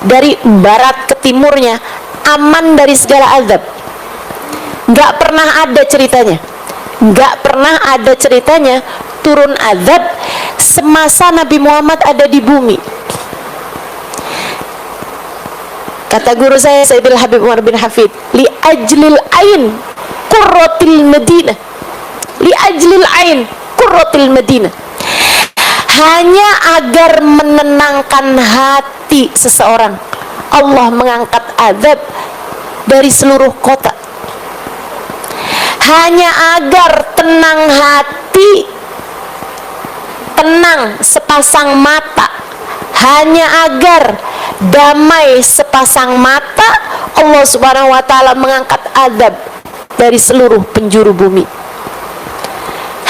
dari barat ke timurnya aman dari segala azab. Nggak pernah ada ceritanya turun azab semasa Nabi Muhammad ada di bumi. Kata guru saya Sayyidil Habib Umar bin Hafid, li ajlil ain qurratil Madinah, li ajlil ain qurratil Madinah, hanya agar menenangkan hati seseorang Allah mengangkat azab dari seluruh kota. Hanya agar tenang hati, tenang sepasang mata, hanya agar damai sepasang mata, Allah Subhanahu wa taala mengangkat azab dari seluruh penjuru bumi.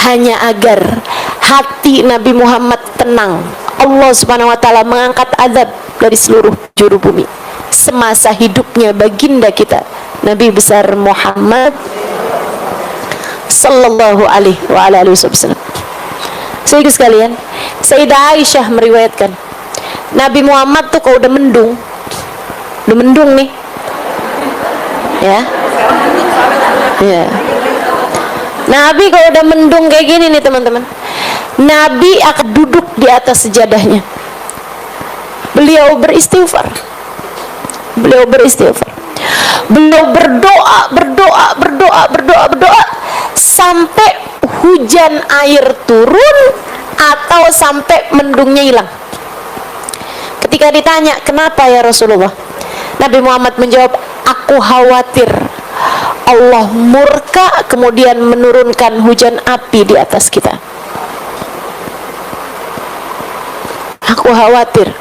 Hanya agar hati Nabi Muhammad tenang, Allah Subhanahu wa taala mengangkat azab dari seluruh penjuru bumi semasa hidupnya baginda kita Nabi besar Muhammad sallallahu alaihi wasallam. Saudara sekalian, Sayyidah Aisyah meriwayatkan, Nabi Muhammad tuh kalau udah mendung nih, ya. Nabi kalau udah mendung kayak gini nih teman-teman, Nabi akan duduk di atas sejadahnya. Beliau beristighfar. Beliau berdoa sampai hujan air turun atau sampai mendungnya hilang. Ketika ditanya, kenapa ya Rasulullah? Nabi Muhammad menjawab, aku khawatir Allah murka kemudian menurunkan hujan api di atas kita. Aku khawatir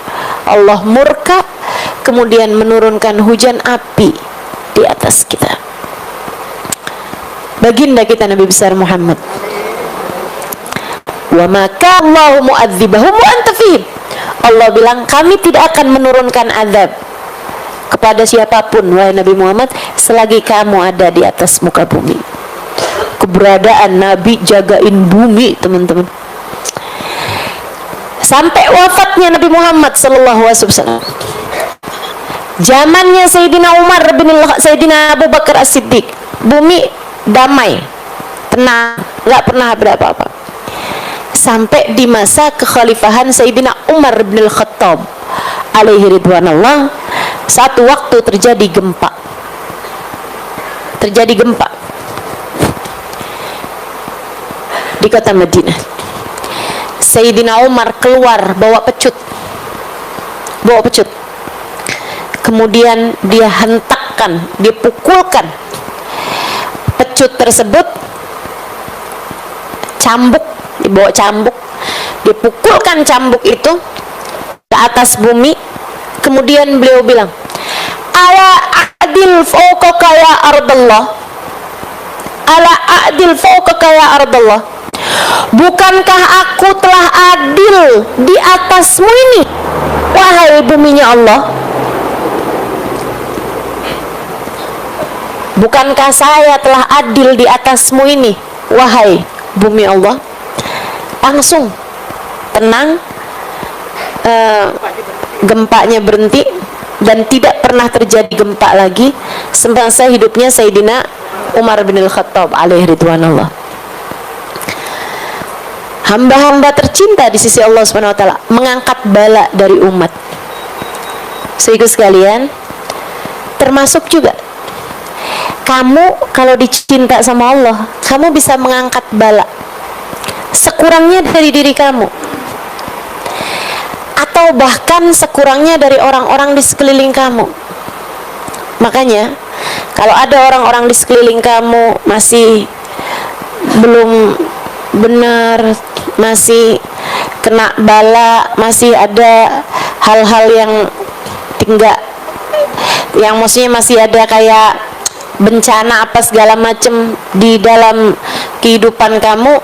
Allah murka kemudian menurunkan hujan api di atas kita. Baginda kita Nabi besar Muhammad, wa maka Allahu mu'adzibahum wa anta fihim. Allah bilang, kami tidak akan menurunkan azab kepada siapapun wahai Nabi Muhammad selagi kamu ada di atas muka bumi. Keberadaan Nabi jagain bumi teman-teman, sampai wafatnya Nabi Muhammad sallallahu alaihi wasallam. Zamannya Sayyidina Umar bin Sayyidina Abu Bakar As-Siddiq, bumi damai, tenang, nggak pernah ada apa-apa. Sampai di masa kekhalifahan Sayyidina Umar bin Al-Khattab alaihi ridwanullah, satu waktu terjadi gempa. Di kota Madinah. Sayyidina Umar keluar bawa pecut. Kemudian dia hentakkan, dia pukulkan pecut tersebut, dibawa cambuk, dipukulkan cambuk itu ke atas bumi. Kemudian beliau bilang, ala a'dil fawqaka ya ardallah, ala a'dil fawqaka ya ardallah, bukankah aku telah adil di atasmu ini wahai buminya Allah? Bukankah saya telah adil di atasmu ini wahai bumi Allah? Langsung tenang, gempanya berhenti dan tidak pernah terjadi gempa lagi semasa hidupnya Sayyidina Umar bin Al-Khattab alaihi ridwanullah. Hamba-hamba tercinta di sisi Allah Subhanahu wa taala mengangkat bala dari umat. Saudara sekalian, termasuk juga kamu kalau dicinta sama Allah, kamu bisa mengangkat bala sekurangnya dari diri kamu, atau bahkan sekurangnya dari orang-orang di sekeliling kamu. Makanya kalau ada orang-orang di sekeliling kamu masih belum benar, masih kena bala, masih ada hal-hal yang maksudnya masih ada kayak bencana apa segala macam di dalam kehidupan kamu,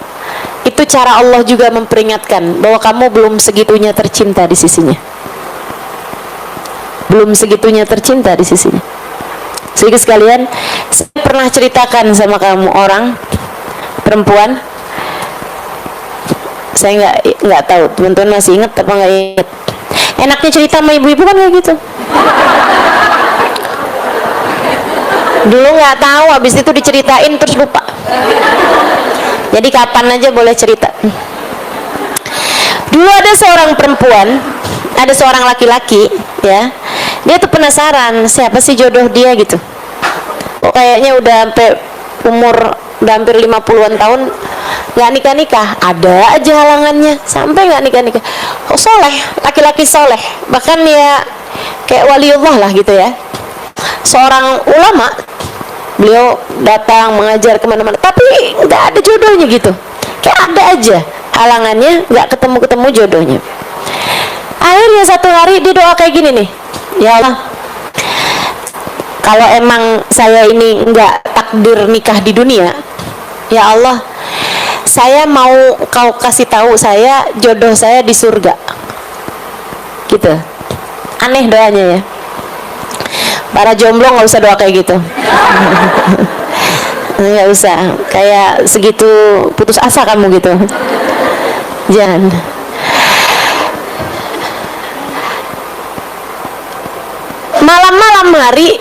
itu cara Allah juga memperingatkan bahwa kamu belum segitunya tercinta di sisinya. Sehingga sekalian, saya pernah ceritakan sama kamu orang perempuan saya nggak tahu teman-teman masih ingat apa nggak ingat. Enaknya cerita sama ibu-ibu kan kayak gitu. Dulu nggak tahu, habis itu diceritain terus lupa. Jadi kapan aja boleh cerita. Dulu ada seorang perempuan, ada seorang laki-laki, ya. Dia tuh penasaran siapa sih jodoh dia gitu. Oh, kayaknya udah sampai umur udah hampir 50-an tahun nggak nikah-nikah, ada aja halangannya sampai nggak nikah-nikah. Oh, soleh, laki-laki soleh, bahkan ya kayak waliullah lah gitu ya, seorang ulama. Beliau datang mengajar kemana-mana, tapi nggak ada jodohnya gitu, kayak ada aja halangannya, nggak ketemu jodohnya. Akhirnya satu hari dia doa kayak gini nih, ya Allah, kalau emang saya ini nggak takdir nikah di dunia, ya Allah, saya mau kau kasih tahu saya jodoh saya di surga. Gitu. Aneh doanya ya. Para jomblo nggak usah doa kayak gitu. Nggak usah. Kayak segitu putus asa kamu gitu. Jangan. Malam-malam hari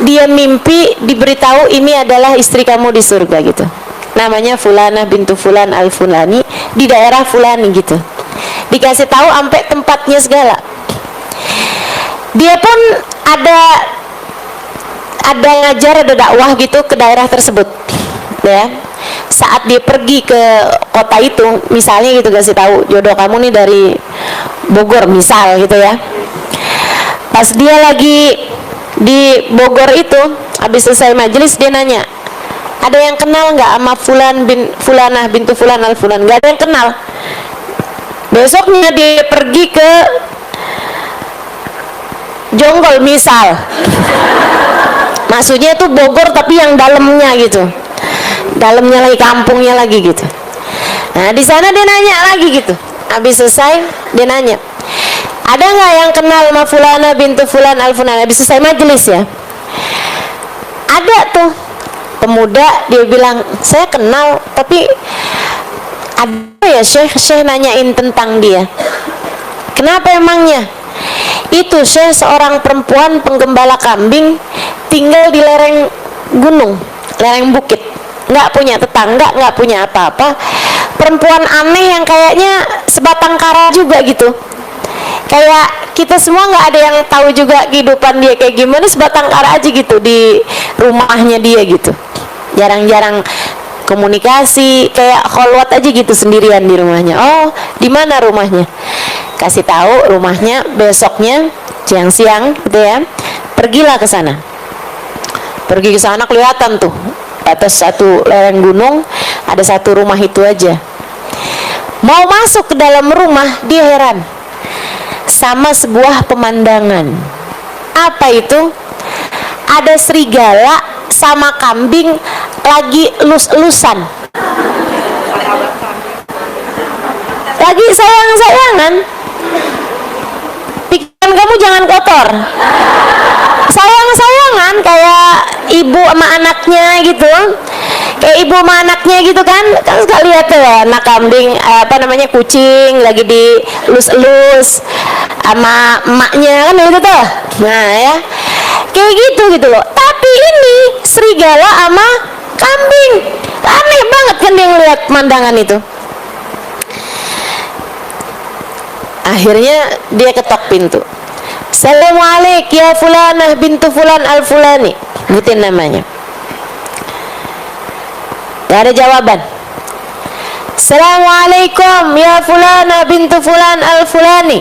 dia mimpi diberitahu ini adalah istri kamu di surga gitu. Namanya Fulanah bintu Fulan al-Fulani di daerah Fulani gitu. Dikasih tahu sampai tempatnya segala. Dia pun ada ngajar, ada dakwah gitu ke daerah tersebut. Ya. Saat dia pergi ke kota itu, misalnya gitu, kasih tahu jodoh kamu nih dari Bogor misal gitu ya. Pas dia lagi di Bogor itu, habis selesai majelis dia nanya, ada yang kenal nggak sama Fulanah bintu Fulan al-Fulan? Nggak ada yang kenal. Besoknya dia pergi ke Jonggol misal, maksudnya itu Bogor tapi yang dalamnya gitu, dalamnya lagi, kampungnya lagi gitu. Nah di sana dia nanya lagi gitu, habis selesai dia nanya, ada nggak yang kenal sama Fulana bintu Fulan al-Fulan? Habis selesai majelis ya, ada tuh pemuda, dia bilang saya kenal tapi ada ya Syekh nanyain tentang dia. Kenapa emangnya? Itu Syekh seorang perempuan penggembala kambing, tinggal di lereng gunung, lereng bukit, nggak punya tetangga, nggak punya apa-apa. Perempuan aneh yang kayaknya sebatang kara juga gitu, kayak kita semua nggak ada yang tahu juga kehidupan dia kayak gimana, sebatang kara aja gitu di rumahnya dia gitu. Jarang-jarang komunikasi, kayak kholwat aja gitu sendirian di rumahnya. Oh, di mana rumahnya? Kasih tahu rumahnya. Besoknya siang-siang gitu ya, pergilah ke sana. Pergi ke sana kelihatan tuh atas satu lereng gunung ada satu rumah itu aja. Mau masuk ke dalam rumah, dia heran sama sebuah pemandangan. Apa itu? Ada serigala sama kambing lagi elus-elusan, lagi sayang-sayangan. Pikiran kamu jangan kotor, sayang-sayangan kayak ibu sama anaknya gitu, kayak ibu sama anaknya gitu kan suka lihat tuh anak kambing, apa namanya, kucing lagi dielus-elus sama emaknya kan gitu tuh. Nah ya, kayak gitu loh. Tapi ini serigala sama kambing, aneh banget kan dia ngeliat pemandangan itu. Akhirnya dia ketok pintu. Assalamualaikum ya Fulanah bintu Fulan al-Fulani, sebutin namanya. Gak ada jawaban. Assalamualaikum ya Fulanah bintu Fulan al-Fulani.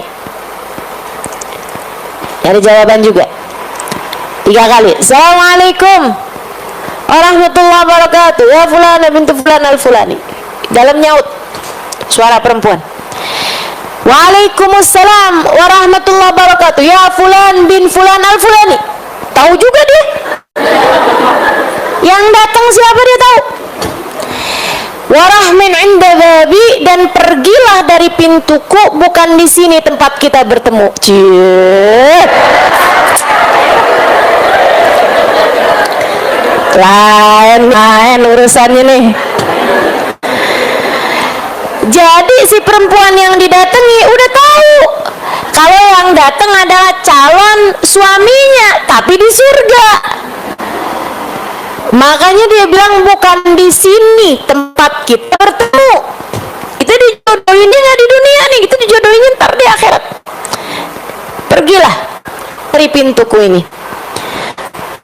Gak ada jawaban juga. 3 kali. Assalamualaikum warahmatullahi wabarakatuh ya Fulanah bintu Fulan al-Fulani. Dalam nyaut suara perempuan. Waalaikumsalam warahmatullahi wabarakatuh ya Fulan bin Fulan al-Fulani. Tahu juga dia. Yang datang siapa dia tahu. Warahmin inda babi, dan pergilah dari pintuku, bukan di sini tempat kita bertemu. Cik. Lain urusannya nih. Jadi si perempuan yang didatangi udah tahu kalau yang datang adalah calon suaminya, tapi di surga. Makanya dia bilang bukan di sini tempat kita bertemu. Kita dijodohinnya nggak di dunia nih, kita dijodohinnya ntar di akhirat. Pergilah dari pintuku ini.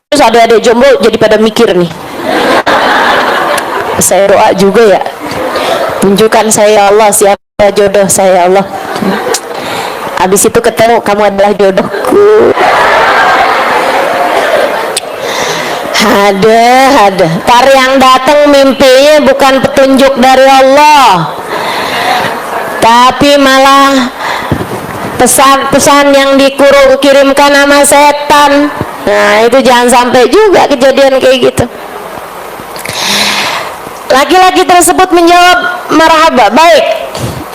Terus adik-adik jomblo jadi pada mikir nih. Saya doa juga ya. Tunjukkan saya ya Allah siapa jodoh saya ya Allah. Habis itu ketemu kamu adalah jodohku. Ada. Tar yang datang mimpinya bukan petunjuk dari Allah, tapi malah pesan-pesan yang dikirimkan sama setan. Nah itu jangan sampai juga kejadian kayak gitu. Laki-laki tersebut menjawab, marhaba,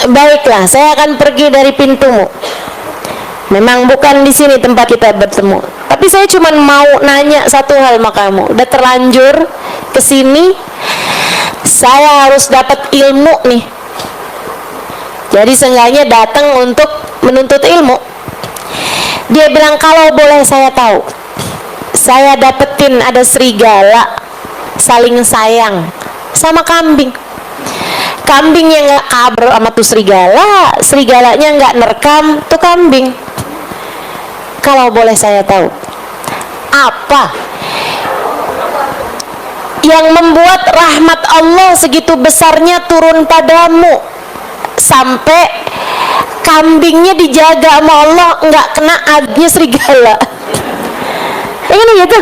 baiklah, saya akan pergi dari pintumu. Memang bukan di sini tempat kita bertemu, tapi saya cuma mau nanya satu hal sama kamu. Udah terlanjur kesini, saya harus dapat ilmu nih. Jadi seenggaknya datang untuk menuntut ilmu. Dia bilang, kalau boleh saya tahu, saya dapetin ada serigala saling sayang sama kambing. Kambingnya nggak kabur sama tuh serigala, serigalanya nggak nerekam tuh kambing. Kalau boleh saya tahu, apa yang membuat rahmat Allah segitu besarnya turun padamu sampai kambingnya dijaga sama Allah nggak kena adnya serigala? Ini gitu.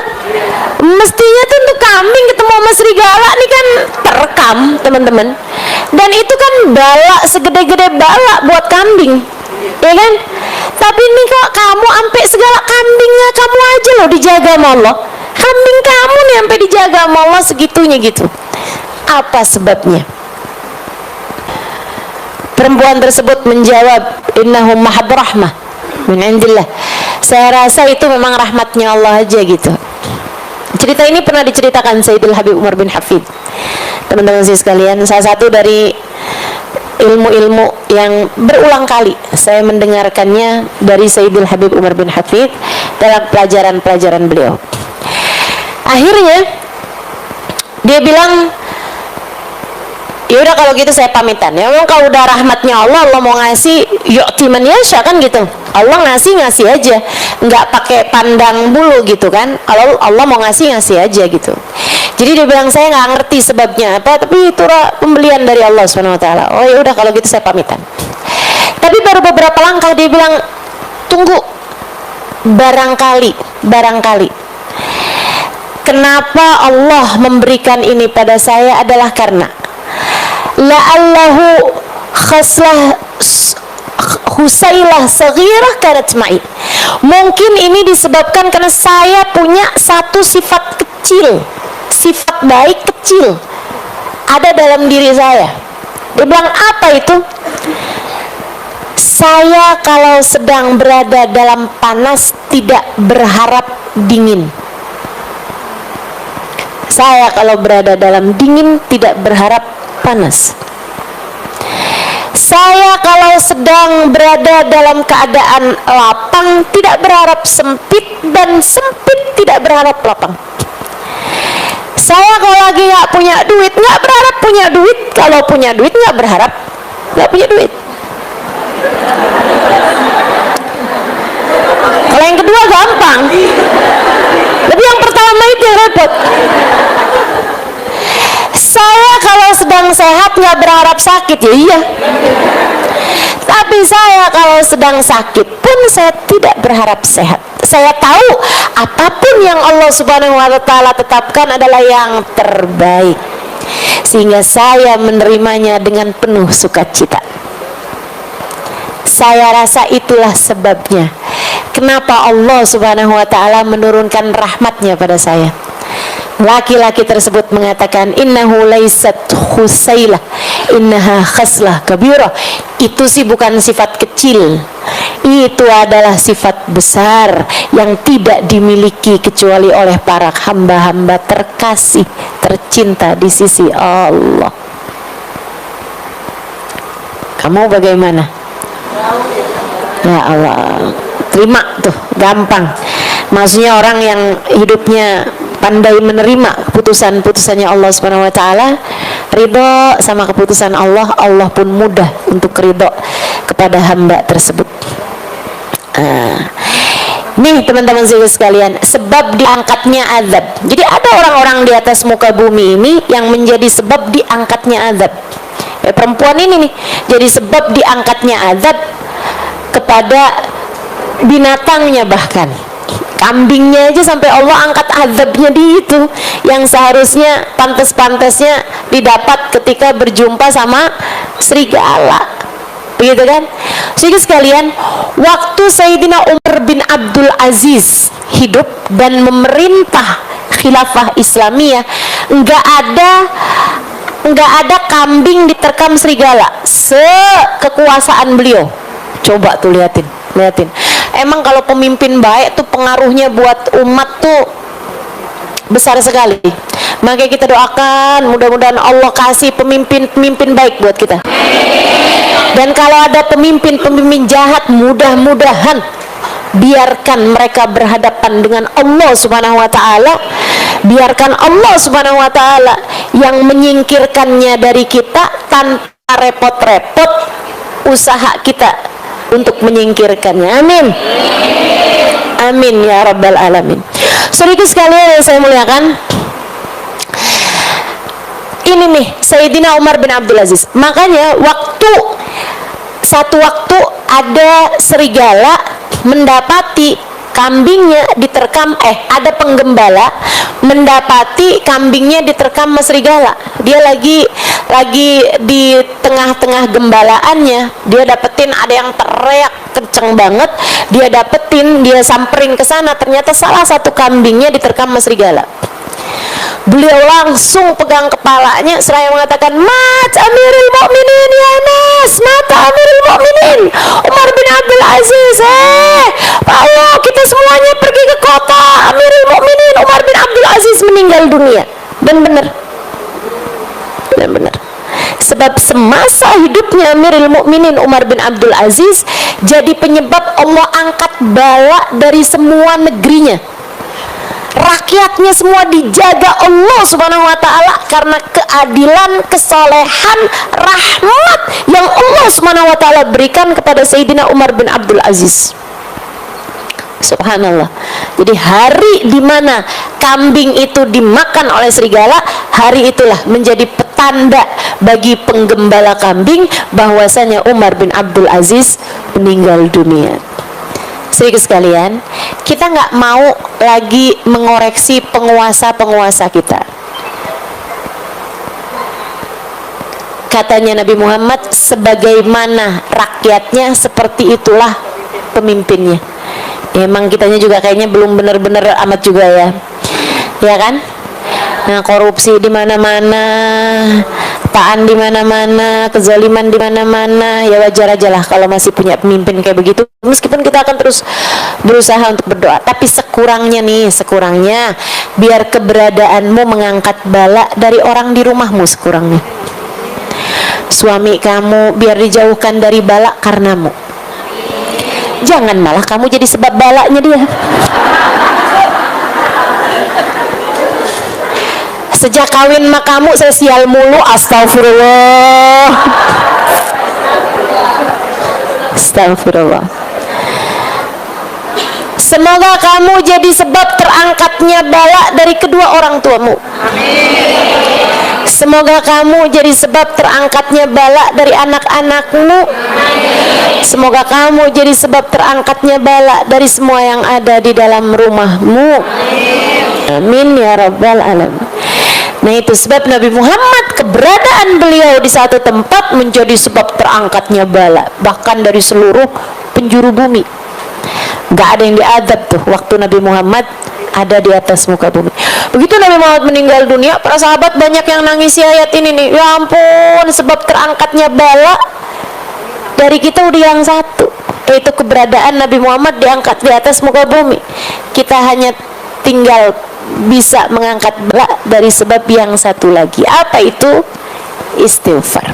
Mestinya tuh untuk kambing ketemu sama serigala nih kan terekam teman-teman, dan itu kan bala segede-gede bala buat kambing, ya kan? Tapi ini kok kamu sampai segala kambingnya kamu aja loh dijaga sama Allah. Kambing kamu nih sampai dijaga sama Allah segitunya gitu. Apa sebabnya? Perempuan tersebut menjawab, innahu mahad rahmah min indillah. Saya rasa itu memang rahmatnya Allah aja gitu. Cerita ini pernah diceritakan Sayyidul Habib Umar bin Hafid. Teman-teman sekalian, salah satu dari ilmu-ilmu yang berulang kali saya mendengarkannya dari Sayyidul Habib Umar bin Hafid dalam pelajaran-pelajaran beliau. Akhirnya dia bilang, ya udah kalau gitu saya pamitan ya. Memang kalau udah rahmatnya Allah, Allah mau ngasih yu'ti man yasha kan gitu. Allah ngasih aja, nggak pakai pandang bulu gitu kan. Kalau Allah mau ngasih aja gitu. Jadi dia bilang, saya nggak ngerti sebabnya apa, tapi itu pembelian dari Allah SWT. Oh ya udah kalau gitu saya pamitan. Tapi baru beberapa langkah dia bilang, tunggu, barangkali kenapa Allah memberikan ini pada saya adalah karena la'allahu khaslah Husailah saghirah kanat ma'i. Mungkin ini disebabkan karena saya punya satu sifat kecil, sifat baik kecil ada dalam diri saya. Dia bilang, apa itu? Saya kalau sedang berada dalam panas tidak berharap dingin. Saya kalau berada dalam dingin tidak berharap panas. Saya kalau sedang berada dalam keadaan lapang tidak berharap sempit, dan sempit tidak berharap lapang. Saya kalau lagi nggak punya duit nggak berharap punya duit, kalau punya duit nggak berharap nggak punya duit. Kalau yang kedua gampang, tapi yang pertama itu yang repot. Saya kalau sedang sehat nggak berharap sakit, ya iya. Tapi saya kalau sedang sakit pun saya tidak berharap sehat. Saya tahu apapun yang Allah Subhanahu wa Ta'ala tetapkan adalah yang terbaik, sehingga saya menerimanya dengan penuh sukacita. Saya rasa itulah sebabnya kenapa Allah Subhanahu wa Ta'ala menurunkan rahmatnya pada saya. Laki-laki tersebut mengatakan, innahu laisat khusailah, innaha khaslah kabirah. Itu sih bukan sifat kecil, itu adalah sifat besar yang tidak dimiliki kecuali oleh para hamba-hamba terkasih, tercinta di sisi Allah. Kamu bagaimana? Ya Allah, terima tuh, gampang. Maksudnya orang yang hidupnya pandai menerima keputusan-keputusannya Allah Subhanahu wa taala, ridho sama keputusan Allah, Allah pun mudah untuk ridho kepada hamba tersebut. Nih teman-teman sekalian, sebab diangkatnya azab. Jadi ada orang-orang di atas muka bumi ini yang menjadi sebab diangkatnya azab. Perempuan ini nih jadi sebab diangkatnya azab kepada binatangnya, bahkan kambingnya aja sampai Allah angkat azabnya di itu yang seharusnya pantas-pantasnya didapat ketika berjumpa sama serigala, begitu kan? Jadi sekalian, waktu Sayyidina Umar bin Abdul Aziz hidup dan memerintah khilafah Islamiyah, enggak ada kambing diterkam serigala sekekuasaan beliau. Coba tuh liatin. Emang kalau pemimpin baik tuh pengaruhnya buat umat tuh besar sekali. Maka kita doakan mudah-mudahan Allah kasih pemimpin baik buat kita. Dan kalau ada pemimpin jahat, mudah-mudahan biarkan mereka berhadapan dengan Allah Subhanahu wa taala. Biarkan Allah Subhanahu wa taala yang menyingkirkannya dari kita tanpa repot-repot usaha kita untuk menyingkirkannya. Amin. Amin ya rabbal alamin. Saudara sekalian yang saya muliakan, ini nih Sayyidina Umar bin Abdul Aziz. Makanya satu waktu ada serigala mendapati kambingnya diterkam, ada penggembala mendapati kambingnya diterkam sama serigala. Dia lagi di tengah-tengah gembalaannya, dia dapetin ada yang teriak kenceng banget, dia samperin ke sana, ternyata salah satu kambingnya diterkam sama serigala. Beliau langsung pegang kepalanya seraya mengatakan, "Mat Amirul Mukminin ya Nas, mata Amirul Mukminin Umar bin Abdul Aziz. Ayo kita semuanya pergi ke kota. Amirul Mukminin Umar bin Abdul Aziz meninggal dunia." Dan benar. Sebab semasa hidupnya Amirul Mukminin Umar bin Abdul Aziz jadi penyebab Allah angkat bala dari semua negerinya. Rakyatnya semua dijaga Allah Subhanahu wa taala karena keadilan, kesolehan, rahmat yang Allah Subhanahu wa taala berikan kepada Sayyidina Umar bin Abdul Aziz. Subhanallah. Jadi hari di mana kambing itu dimakan oleh serigala, hari itulah menjadi petanda bagi penggembala kambing bahwasanya Umar bin Abdul Aziz meninggal dunia. Sedikit sekalian, kita nggak mau lagi mengoreksi penguasa-penguasa kita. Katanya Nabi Muhammad, sebagaimana rakyatnya seperti itulah pemimpinnya. Emang kitanya juga kayaknya belum benar-benar amat juga ya kan? Nah, korupsi di mana-mana, taan di mana-mana, kezaliman di mana-mana. Ya wajar aja lah kalau masih punya pemimpin kayak begitu. Meskipun kita akan terus berusaha untuk berdoa, tapi sekurangnya biar keberadaanmu mengangkat bala dari orang di rumahmu sekurangnya. Suami kamu biar dijauhkan dari bala karenamu. Jangan malah kamu jadi sebab balanya dia. Sejak kawin sama kamu saya sial mulu, astagfirullah. Astagfirullah. Semoga kamu jadi sebab terangkatnya bala dari kedua orang tuamu. Amin. Semoga kamu jadi sebab terangkatnya bala dari anak-anakmu. Amin. Semoga kamu jadi sebab terangkatnya bala dari semua yang ada di dalam rumahmu. Amin. Amin ya rabbal alamin. Nah itu sebab Nabi Muhammad keberadaan beliau di satu tempat menjadi sebab terangkatnya bala bahkan dari seluruh penjuru bumi. Gak ada yang diadab tuh waktu Nabi Muhammad ada di atas muka bumi. Begitu Nabi Muhammad meninggal dunia, para sahabat banyak yang nangisi ayat ini nih. Ya ampun, sebab terangkatnya bala dari kita udah yang satu, yaitu keberadaan Nabi Muhammad diangkat di atas muka bumi. Kita hanya tinggal bisa mengangkat bala dari sebab yang satu lagi. Apa itu? Istighfar.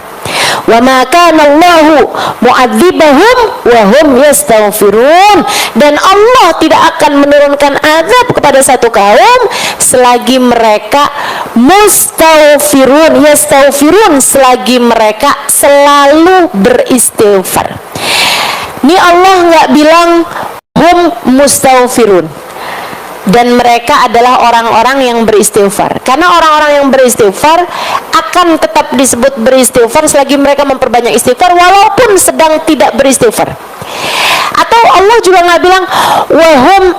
wa ma kana Allahu mu'adzibahum wa hum yastaghfirun, dan Allah tidak akan menurunkan azab kepada satu kaum selagi mereka mustaghfirun, yastaghfirun, selagi mereka selalu beristighfar. Ini Allah nggak bilang hum mustaghfirun dan mereka adalah orang-orang yang beristighfar, karena orang-orang yang beristighfar akan tetap disebut beristighfar selagi mereka memperbanyak istighfar walaupun sedang tidak beristighfar. Atau Allah juga nggak bilang wahum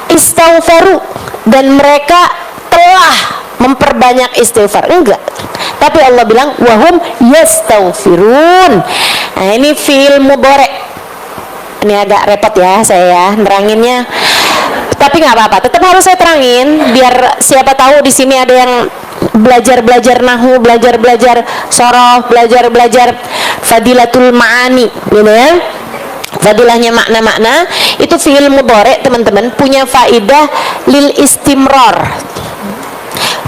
istighfaru, dan mereka telah memperbanyak istighfar, enggak, tapi Allah bilang wahum yastaghfirun. Nah, ini fi'il mudhari'. Ini agak repot ya saya neranginnya, tapi nggak apa-apa, tetap harus saya terangin biar siapa tahu di sini ada yang belajar nahu, belajar soroh, belajar fadilatul ma'ani, gitu ya. Fadilahnya makna-makna itu fi'il mudhari', teman-teman, punya faidah lil istimrar,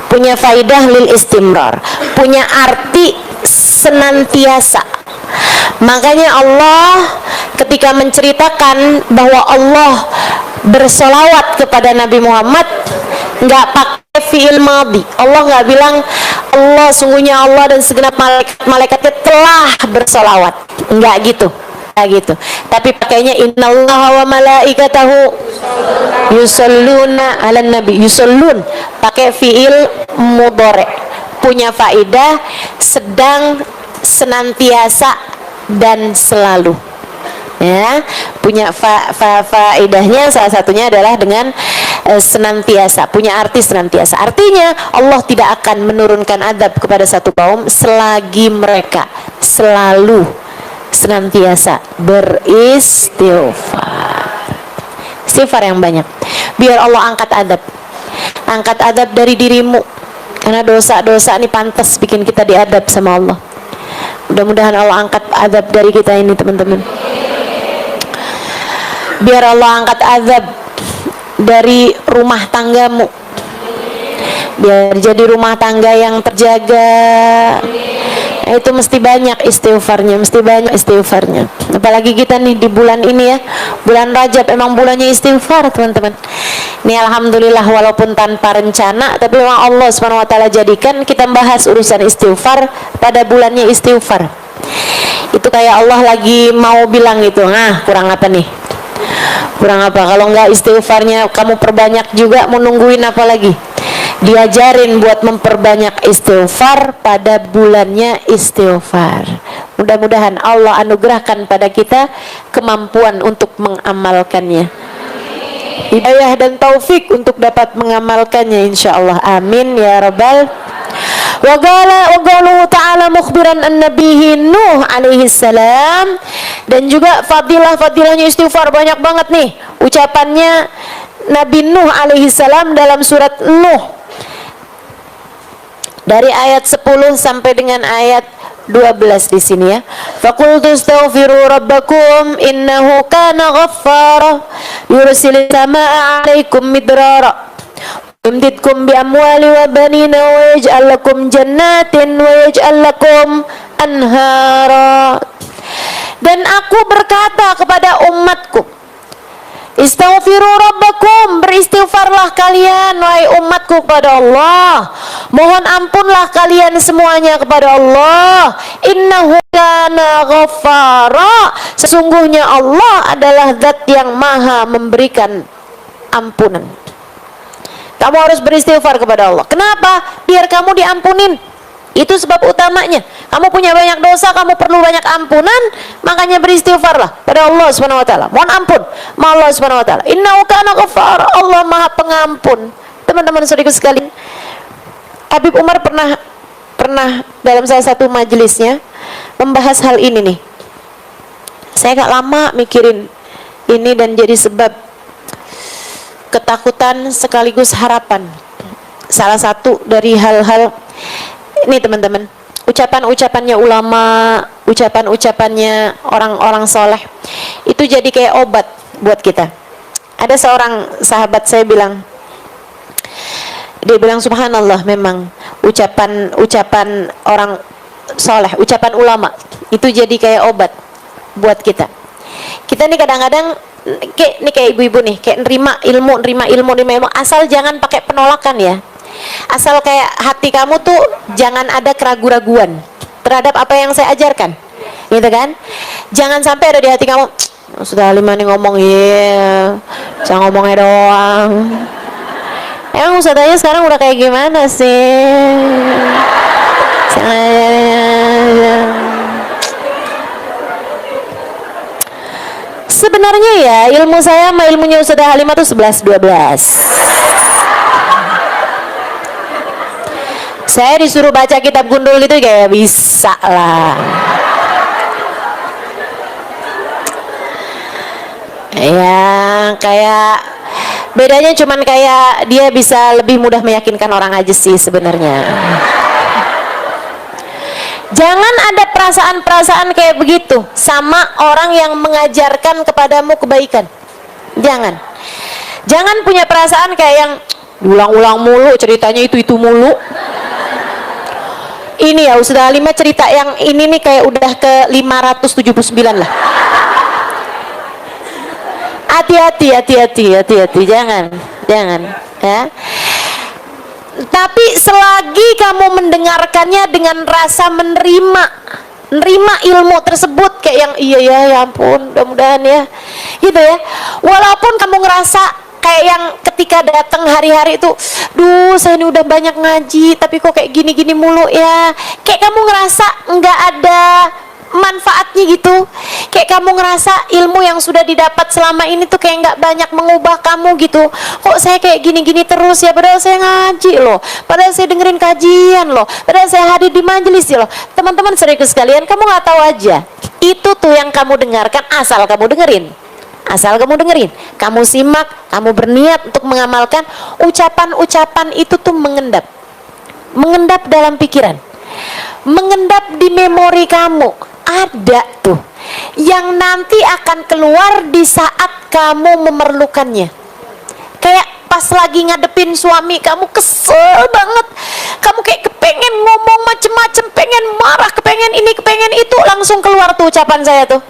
punya faidah lil istimrar, punya arti senantiasa. Makanya Allah ketika menceritakan bahwa Allah bersolawat kepada Nabi Muhammad nggak pakai fi'il madhi. Allah nggak bilang Allah, sungguhnya Allah dan segenap malaikatnya telah bersolawat, nggak gitu, tapi pakainya innallaha wa malaikatahu yusalluna 'alan nabi, yusallun, pakai fi'il mudhari', punya faidah sedang, senantiasa, dan selalu, ya, punya faedahnya. Salah satunya adalah dengan senantiasa, punya arti senantiasa. Artinya Allah tidak akan menurunkan azab kepada satu kaum selagi mereka selalu senantiasa beristighfar. Istighfar yang banyak, biar Allah angkat azab dari dirimu, karena dosa-dosa ini pantas bikin kita diadab sama Allah. Mudah-mudahan Allah angkat azab dari kita ini, teman-teman. Biar Allah angkat azab dari rumah tanggamu, biar jadi rumah tangga yang terjaga. Itu mesti banyak istighfarnya, apalagi kita nih di bulan ini ya, bulan Rajab, emang bulannya istighfar, teman-teman. Ini alhamdulillah walaupun tanpa rencana, tapi memang Allah SWT jadikan kita bahas urusan istighfar pada bulannya istighfar. Itu kayak Allah lagi mau bilang gitu, kurang apa nih, kurang apa, kalau enggak istighfarnya kamu perbanyak juga, mau nungguin apa lagi? Diajarin buat memperbanyak istighfar pada bulannya istighfar. Mudah-mudahan Allah anugerahkan pada kita kemampuan untuk mengamalkannya, hidayah dan taufik untuk dapat mengamalkannya, insyaallah, amin ya rabbal. Wa qala ta'ala mukhbiran an nabihi Nuh alaihi salam, dan juga fadilahnya istighfar banyak banget nih ucapannya Nabi Nuh alaihi salam dalam surat Nuh, dari ayat 10 sampai dengan ayat 12 di sini ya. Faqultu astaghfiru rabbakum innahu kana ghaffara yursilis samaa'a 'alaikum midrara yumdidkum bi amwali wa banina wa yaj'al lakum jannatin wa yaj'al lakum anhara. Dan aku berkata kepada umatku, istaghfiru rabbakum, beristighfarlah kalian wahai umatku kepada Allah, mohon ampunlah kalian semuanya kepada Allah. Innahu kana ghaffara, sesungguhnya Allah adalah zat yang maha memberikan ampunan. Kamu harus beristighfar kepada Allah. Kenapa? Biar kamu diampunin. Itu sebab utamanya. Kamu punya banyak dosa, kamu perlu banyak ampunan, makanya beristighfarlah pada Allah Subhanahu wa taala. Mohon ampun sama Allah Subhanahu wa taala. Innahu kana ghaffar, Allah Maha Pengampun. Teman-teman saudaraku sekalian, Habib Umar pernah dalam salah satu majelisnya membahas hal ini nih. Saya gak lama mikirin ini dan jadi sebab ketakutan sekaligus harapan. Salah satu dari hal-hal ini, teman-teman, ucapan-ucapannya ulama, ucapan-ucapannya orang-orang soleh itu jadi kayak obat buat kita. Ada seorang sahabat saya bilang, dia bilang subhanallah, memang ucapan orang soleh, ucapan ulama itu jadi kayak obat buat kita. Kita nih kadang-kadang kayak ibu-ibu nih, kayak nerima ilmu, asal jangan pakai penolakan ya. Asal kayak hati kamu tuh jangan ada keraguan-raguan terhadap apa yang saya ajarkan, gitu kan? Jangan sampai ada di hati kamu, sudah lima nih ngomong, saya ngomongnya doang. Emang ustadznya sekarang udah kayak gimana sih? Sebenarnya ya ilmu saya sama ilmunya Ustazah Halimah tuh 11-12. Saya disuruh baca kitab gundul gitu kayak bisa lah. Ya kayak bedanya cuman kayak dia bisa lebih mudah meyakinkan orang aja sih sebenarnya. Jangan ada perasaan-perasaan kayak begitu sama orang yang mengajarkan kepadamu kebaikan. Jangan punya perasaan kayak yang ulang-ulang mulu ceritanya itu mulu. Ini ya Ustazah Halimah cerita yang ini nih kayak udah ke 579 lah. Hati-hati, jangan ya. Tapi selagi kamu mendengarkannya dengan rasa menerima ilmu tersebut kayak yang ya ampun, mudah-mudahan ya, gitu ya. Walaupun kamu ngerasa kayak yang ketika datang hari-hari itu, saya ini udah banyak ngaji, tapi kok kayak gini-gini mulu ya. Kayak kamu ngerasa nggak ada manfaatnya gitu, kayak kamu ngerasa ilmu yang sudah didapat selama ini tuh kayak nggak banyak mengubah kamu gitu. Kok saya kayak gini-gini terus ya, padahal saya ngaji loh, padahal saya dengerin kajian loh, padahal saya hadir di majelis loh. Teman-teman serius sekalian, kamu nggak tahu aja itu tuh yang kamu dengarkan, asal kamu dengerin, kamu simak, kamu berniat untuk mengamalkan, ucapan-ucapan itu tuh mengendap dalam pikiran, mengendap di memori kamu. Ada tuh yang nanti akan keluar di saat kamu memerlukannya. Kayak pas lagi ngadepin suami kamu kesel banget, kamu kayak kepengen ngomong macem-macem, pengen marah, kepengen ini, kepengen itu, langsung keluar tuh ucapan saya tuh.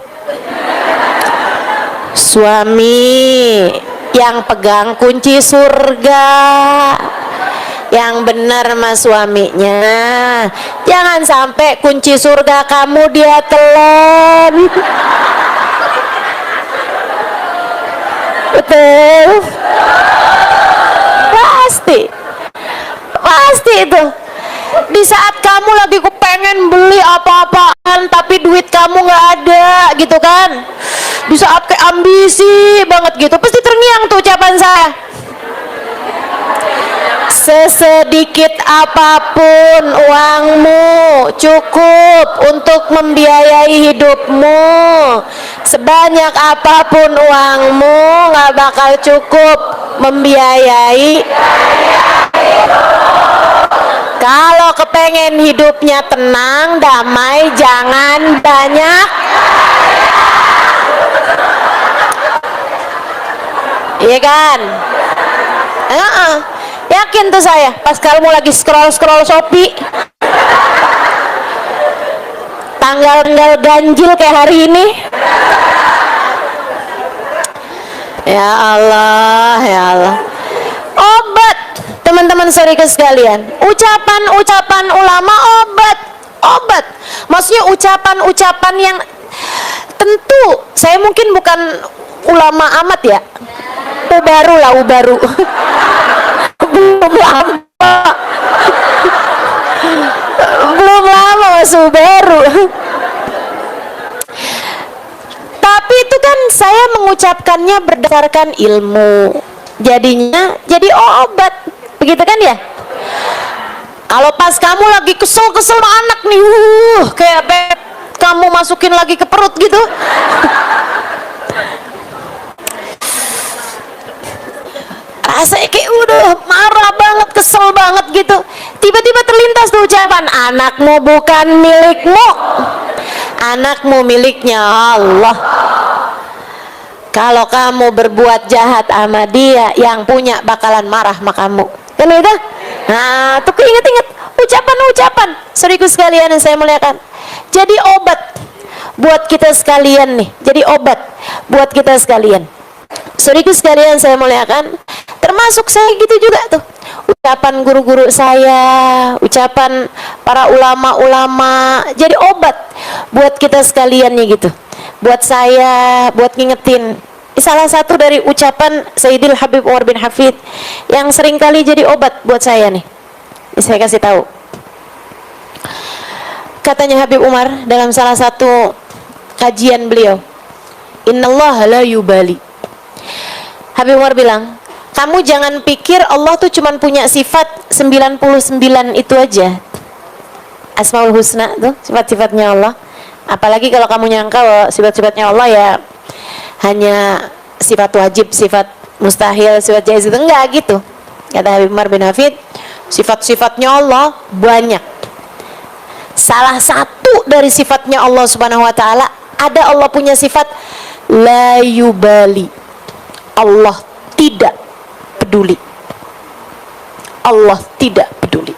Suami yang pegang kunci surga, yang benar mas suaminya, jangan sampai kunci surga kamu dia telan. Betul, pasti itu. Di saat kamu lagi kepengen beli apa-apaan tapi duit kamu nggak ada gitu kan, di saat kayak ambisi banget gitu, pasti terngiang tuh ucapan saya. Sesedikit apapun uangmu cukup untuk membiayai hidupmu, sebanyak apapun uangmu nggak bakal cukup membiayai. Kalau kepengen hidupnya tenang, damai, jangan banyak. Iya kan? Yakin tuh saya pas kamu lagi scroll Shopee, tanggal ganjil kayak hari ini, ya Allah, obat teman-teman serius sekalian, ucapan ulama obat, maksudnya ucapan yang tentu saya mungkin bukan ulama amat ya, ubaru belum lama masuk baru. Tapi itu kan saya mengucapkannya berdasarkan ilmu, jadinya jadi obat, begitu kan ya. Kalau pas kamu lagi kesel anak nih, kayak kamu masukin lagi ke perut gitu, rasanya kayak udah marah banget, kesel banget gitu, tiba-tiba terlintas tuh ucapan, anakmu bukan milikmu, anakmu miliknya Allah. Kalau kamu berbuat jahat sama dia, yang punya bakalan marah sama kamu, kan itu. Nah tuh inget ucapan-ucapan. Saudaraku sekalian yang saya muliakan, jadi obat buat kita sekalian nih, jadi obat buat kita sekalian. Saudaraku sekalian saya muliakan, termasuk saya gitu juga tuh. Ucapan guru-guru saya, ucapan para ulama-ulama, jadi obat buat kita sekalian nih gitu. Buat saya, buat ngingetin. Salah satu dari ucapan Sayyidil Habib Umar bin Hafid yang seringkali jadi obat buat saya nih. Saya kasih tahu. Katanya Habib Umar dalam salah satu kajian beliau, Innallaha la yubali. Habib Umar bilang, kamu jangan pikir Allah tuh cuma punya sifat 99 itu aja. Asmaul Husna tuh sifat-sifatnya Allah. Apalagi kalau kamu nyangka bahwa sifat-sifatnya Allah ya hanya sifat wajib, sifat mustahil, sifat jaiz, itu enggak gitu. Kata Habib Umar bin Hafid, sifat-sifatnya Allah banyak. Salah satu dari sifatnya Allah Subhanahu wa taala, ada Allah punya sifat la yubali. Allah tidak peduli. Allah tidak peduli.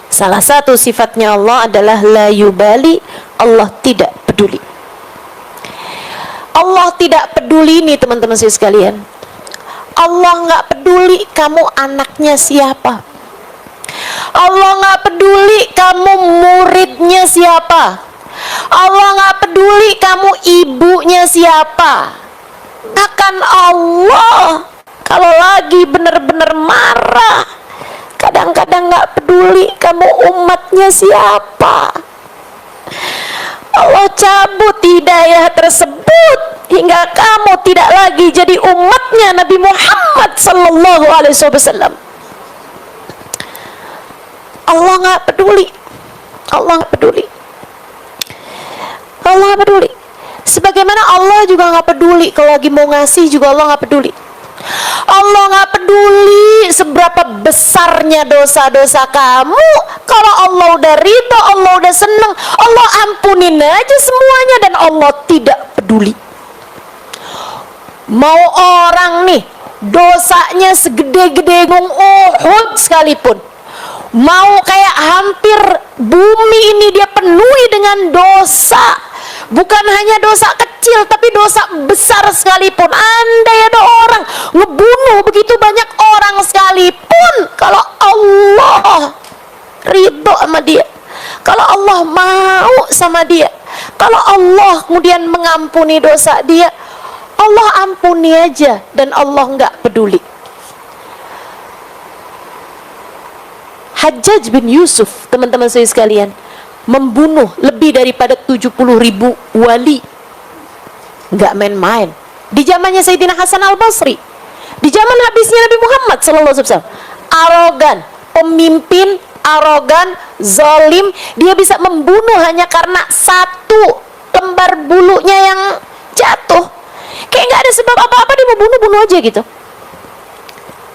Salah satu sifatnya Allah adalah la yubali, Allah tidak peduli. Allah tidak peduli nih teman-teman saya sekalian. Allah nggak peduli kamu anaknya siapa. Allah nggak peduli kamu muridnya siapa. Allah nggak peduli kamu ibunya siapa. Akan Allah kalau lagi benar-benar marah, kadang-kadang nggak peduli kamu umatnya siapa. Allah cabut hidayah tersebut hingga kamu tidak lagi jadi umatnya Nabi Muhammad sallallahu alaihi wasallam. Allah nggak peduli. Allah nggak peduli. Allah nggak peduli. Sebagaimana Allah juga nggak peduli kalau lagi mau ngasih, juga Allah nggak peduli. Allah nggak peduli seberapa besarnya dosa-dosa kamu. Kalau Allah udah ridho, Allah udah seneng, Allah ampunin aja semuanya dan Allah tidak peduli. Mau orang nih dosanya segede-gede gunung Uhud sekalipun, mau kayak hampir bumi ini dia penuhi dengan dosa, bukan hanya dosa kecil tapi dosa besar sekalipun, andai ada orang ngebunuh begitu banyak orang sekalipun, kalau Allah ridho sama dia, kalau Allah mau sama dia, kalau Allah kemudian mengampuni dosa dia, Allah ampuni aja dan Allah nggak peduli. Hajjaj bin Yusuf, teman-teman saya sekalian, membunuh lebih daripada 70.000 wali. Nggak main-main. Di zamannya Sayyidina Hasan al-Basri, di zaman habisnya Nabi Muhammad SAW, arogan, pemimpin arogan, zalim, dia bisa membunuh hanya karena satu lembar bulunya yang jatuh. Kayak nggak ada sebab apa-apa dia mau bunuh aja gitu.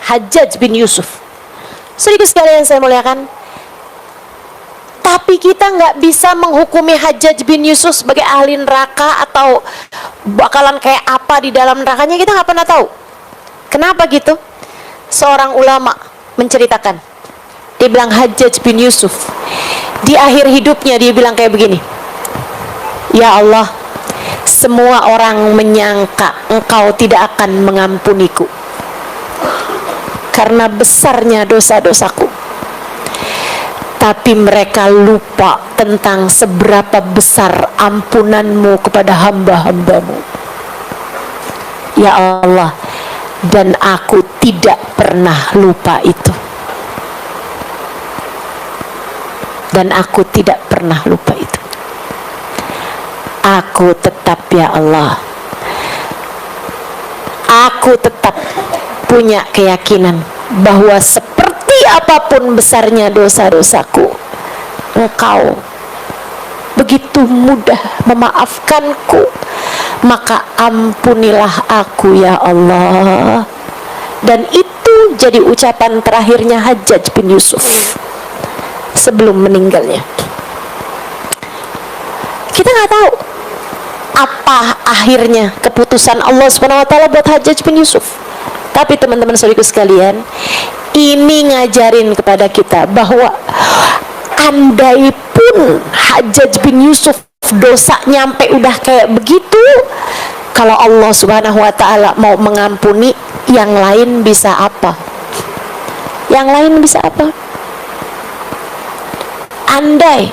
Hajjaj bin Yusuf. Sedikit sekali yang saya muliakan, tapi kita nggak bisa menghukumi Hajjaj bin Yusuf sebagai ahli neraka atau bakalan kayak apa di dalam nerakanya, kita nggak pernah tahu. Kenapa gitu? Seorang ulama menceritakan, dia bilang Hajjaj bin Yusuf di akhir hidupnya dia bilang kayak begini, ya Allah, semua orang menyangka engkau tidak akan mengampuniku karena besarnya dosa-dosaku, tapi mereka lupa tentang seberapa besar ampunanmu kepada hamba-hambamu. Ya Allah, dan aku tidak pernah lupa itu, dan aku tidak pernah lupa itu. Aku tetap, ya Allah, aku tetap punya keyakinan bahwa seperti apapun besarnya dosa-dosaku, engkau begitu mudah memaafkanku, maka ampunilah aku ya Allah. Dan itu jadi ucapan terakhirnya Hajjaj bin Yusuf sebelum meninggalnya. Kita nggak tahu apa akhirnya keputusan Allah SWT buat Hajjaj bin Yusuf. Tapi teman-teman saudaraku sekalian, Ini ngajarin kepada kita bahwa andai pun Hajjaj bin Yusuf dosa nyampe udah kayak begitu, kalau Allah Subhanahu wa ta'ala mau mengampuni, yang lain bisa apa? Yang lain bisa apa? Andai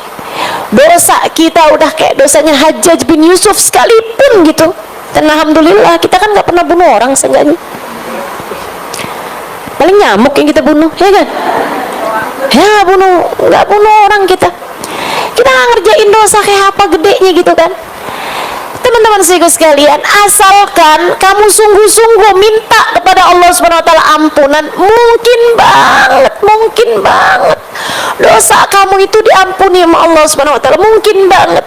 dosa kita udah kayak dosanya Hajjaj bin Yusuf sekalipun gitu, dan alhamdulillah kita kan gak pernah bunuh orang seenggaknya. Paling nyamuk yang kita bunuh, ya kan? Ya nggak bunuh orang kita nggak ngerjain dosa kayak apa gedenya gitu kan. Teman-teman sekalian, asalkan kamu sungguh-sungguh minta kepada Allah Subhanahu wa ta'ala ampunan, mungkin banget dosa kamu itu diampuni sama Allah Subhanahu wa ta'ala, mungkin banget.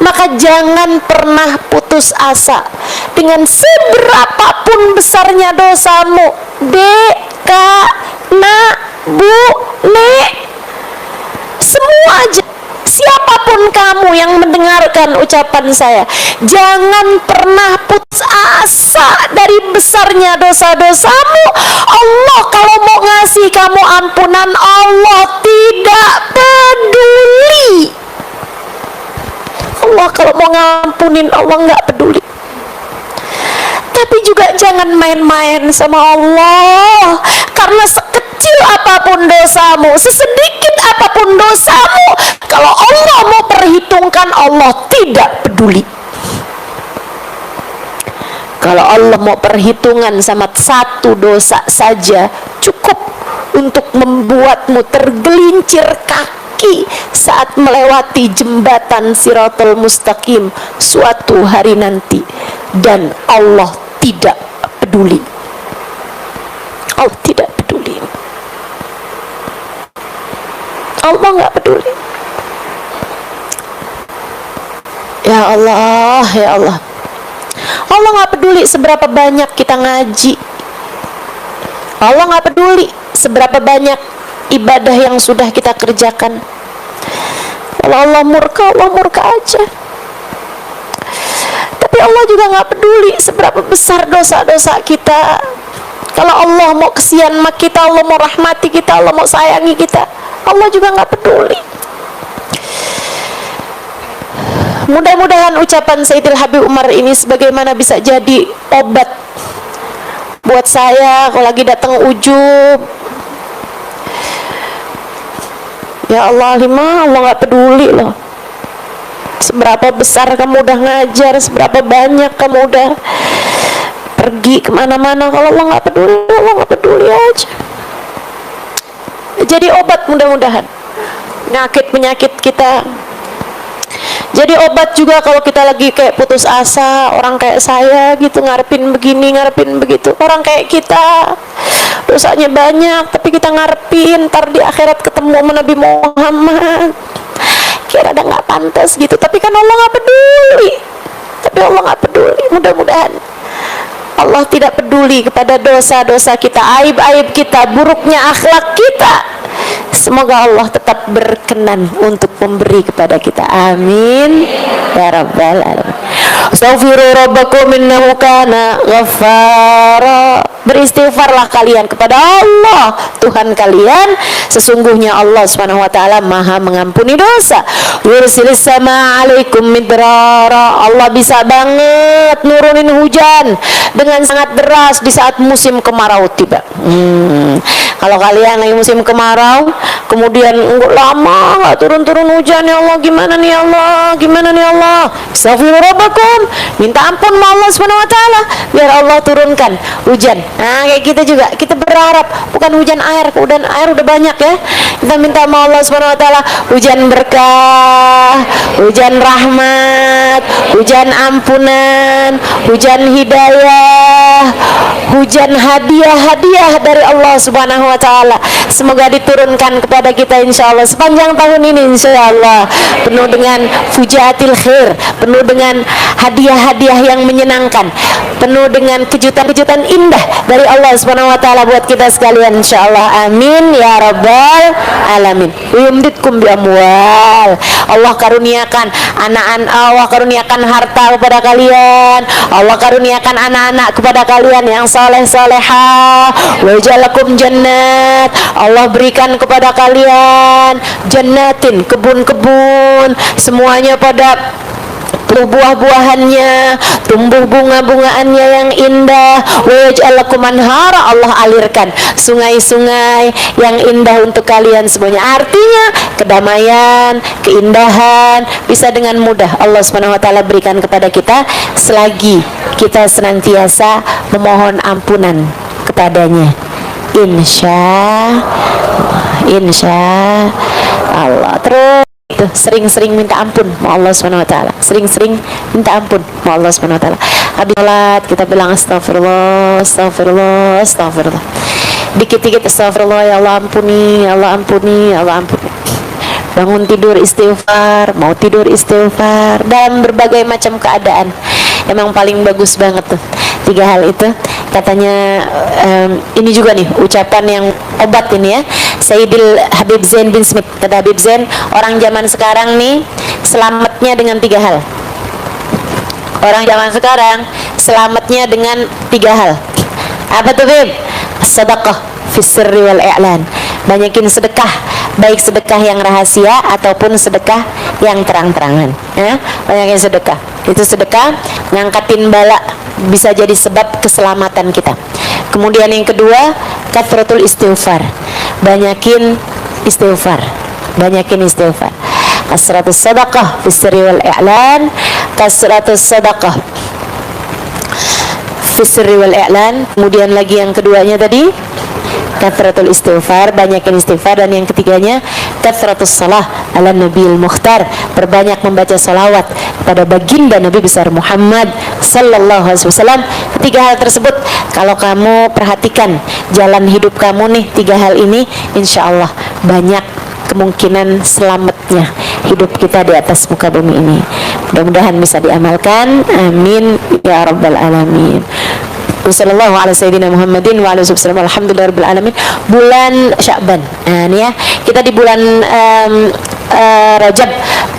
Maka jangan pernah putus asa dengan seberapapun besarnya dosamu. Dek, kak, nak, bu, nek, semua aja, siapapun kamu yang mendengarkan ucapan saya, jangan pernah putus asa dari besarnya dosa-dosamu. Allah kalau mau ngasih kamu ampunan, Allah tidak peduli. Allah kalau mau ngampunin, Allah nggak peduli. Tapi juga jangan main-main sama Allah, karena sekecil apapun dosamu, sesedikit apapun dosamu, kalau Allah mau perhitungkan, Allah tidak peduli. Kalau Allah mau perhitungan sama satu dosa saja, cukup untuk membuatmu tergelincir kaki saat melewati jembatan Siratal Mustaqim suatu hari nanti, dan Allah tidak peduli. Allah tidak peduli. Allah nggak peduli. Ya Allah, ya Allah. Allah nggak peduli seberapa banyak kita ngaji. Allah nggak peduli seberapa banyak ibadah yang sudah kita kerjakan. Kalau Allah murka aja. Tapi Allah juga nggak peduli seberapa besar dosa-dosa kita. Kalau Allah mau kesian sama kita, Allah mau rahmati kita, Allah mau sayangi kita, Allah juga nggak peduli. Mudah-mudahan ucapan Sayyidil Habib Umar ini sebagaimana bisa jadi obat buat saya kalau lagi datang ujub. Ya Allah, Allah nggak peduli loh. Seberapa besar kamu udah ngajar, seberapa banyak kamu udah pergi kemana-mana, kalau Allah nggak peduli, Allah nggak peduli aja. Jadi obat mudah-mudahan penyakit kita. Jadi obat juga kalau kita lagi kayak putus asa, orang kayak saya gitu, ngarepin begini, ngarepin begitu. Orang kayak kita dosanya banyak, tapi kita ngarepin ntar di akhirat ketemu sama Nabi Muhammad, kira ada nggak pantas gitu. Tapi kan Allah nggak peduli. Tapi Allah nggak peduli. Mudah-mudahan Allah tidak peduli kepada dosa-dosa kita, aib-aib kita, buruknya akhlak kita. Semoga Allah tetap berkenan untuk memberi kepada kita. Amin ya rabbal alamin. Astaghfiru rabbakum innahu kana ghaffara. Beristighfarlah kalian kepada Allah Tuhan kalian, sesungguhnya Allah Subhanahu wa taala Maha mengampuni dosa. Yursilis sama alaikum midrara. Allah bisa banget nurunin hujan dengan sangat deras di saat musim kemarau tiba. Kalau kalian lagi musim kemarau, kemudian lama nggak turun-turun hujan, ya Allah gimana nih Allah, gimana nih Allah? Astaghfiru rabbakum, minta ampun sama Allah Subhanahu wa taala biar Allah turunkan hujan. Nah kayak kita juga, kita berharap bukan hujan air udah banyak ya. Kita minta sama Allah Subhanahu wa taala hujan berkah, hujan rahmat, hujan ampunan, hujan hidayah, hujan hadiah-hadiah dari Allah Subhanahu wa taala. Semoga diturunkan kepada kita insyaallah sepanjang tahun ini insyaallah, penuh dengan fujatil khair, penuh dengan hadiah-hadiah yang menyenangkan, penuh dengan kejutan-kejutan indah dari Allah Subhanahu wa taala buat kita sekalian insyaallah. Amin ya rabbal alamin. Yumditkum bi amwal. Allah karuniakan anak-anak, Allah karuniakan harta kepada kalian, Allah karuniakan anak-anak kepada kalian, kalian yang saleh-salehah. Wa ja'alakum jannat, Allah berikan kepada kalian jannatin, kebun-kebun, semuanya pada buah-buahannya, tumbuh bunga-bungaannya yang indah. Wa yaj'alakum anhara, Allah alirkan sungai-sungai yang indah untuk kalian semuanya. Artinya kedamaian, keindahan bisa dengan mudah Allah Subhanahu wa taala berikan kepada kita selagi kita senantiasa memohon ampunan kepadanya. Insya Allah. Terus itu sering-sering minta ampun sama Allah Subhanahu wa taala. Sering-sering minta ampun sama Allah Subhanahu wa taala. Habis salat kita bilang astagfirullah, astagfirullah, astagfirullah. Dikit-dikit astagfirullah, ya Allah ampuni, ya Allah ampuni, ya Allah ampuni. Bangun tidur istighfar, mau tidur istighfar, dalam berbagai macam keadaan. Emang paling bagus banget tuh 3 hal itu. Katanya ini juga nih ucapan yang obat ini ya, Sayyidil Habib Zain bin Smith. Kata Habib Zain, orang zaman sekarang nih selamatnya dengan 3 hal. Orang zaman sekarang selamatnya dengan 3 hal. Apa tuh Bib? Sedekah fis sirri wal i'lan. Banyakin sedekah, baik sedekah yang rahasia ataupun sedekah yang terang-terangan ya. Banyakin sedekah, itu sedekah ngangkatin bala, bisa jadi sebab keselamatan kita. Kemudian yang kedua, kathratul istighfar, banyakin istighfar, banyakin istighfar. Kasratus sadaqah fis sirri wal i'lan, kasratus sadaqah fis sirri wal i'lan. Kemudian lagi yang keduanya tadi kathratul istighfar, banyakin istighfar. Dan yang ketiganya kathratus salah ala Nabil Mukhtar, perbanyak membaca salawat pada baginda Nabi besar Muhammad sallallahu alaihi wasallam. 3 hal tersebut kalau kamu perhatikan jalan hidup kamu nih, 3 hal ini, insya Allah banyak kemungkinan selamatnya hidup kita di atas muka bumi ini. Mudah-mudahan bisa diamalkan, amin ya rabbal alamin. Wassallallahu ala sayyidina Muhammadin wa ala wasallam. Alhamdulillahirabbil alamin. Bulan Sya'ban. Nah, ini ya, kita di bulan Rajab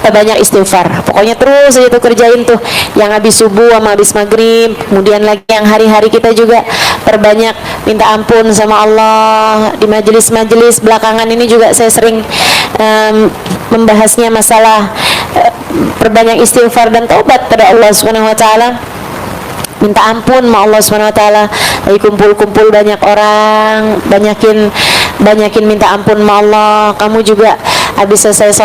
banyak istighfar. Pokoknya terus aja tuh kerjain tuh yang habis subuh sama habis maghrib. Kemudian lagi yang hari-hari kita juga perbanyak minta ampun sama Allah. Di majelis-majelis belakangan ini juga saya sering membahasnya masalah perbanyak istighfar dan taubat pada Allah Subhanahu wa taala. Minta ampun sama Allah Subhanahu wa taala. Lagi kumpul-kumpul banyak orang, banyakin minta ampun sama Allah. Kamu juga habis selesai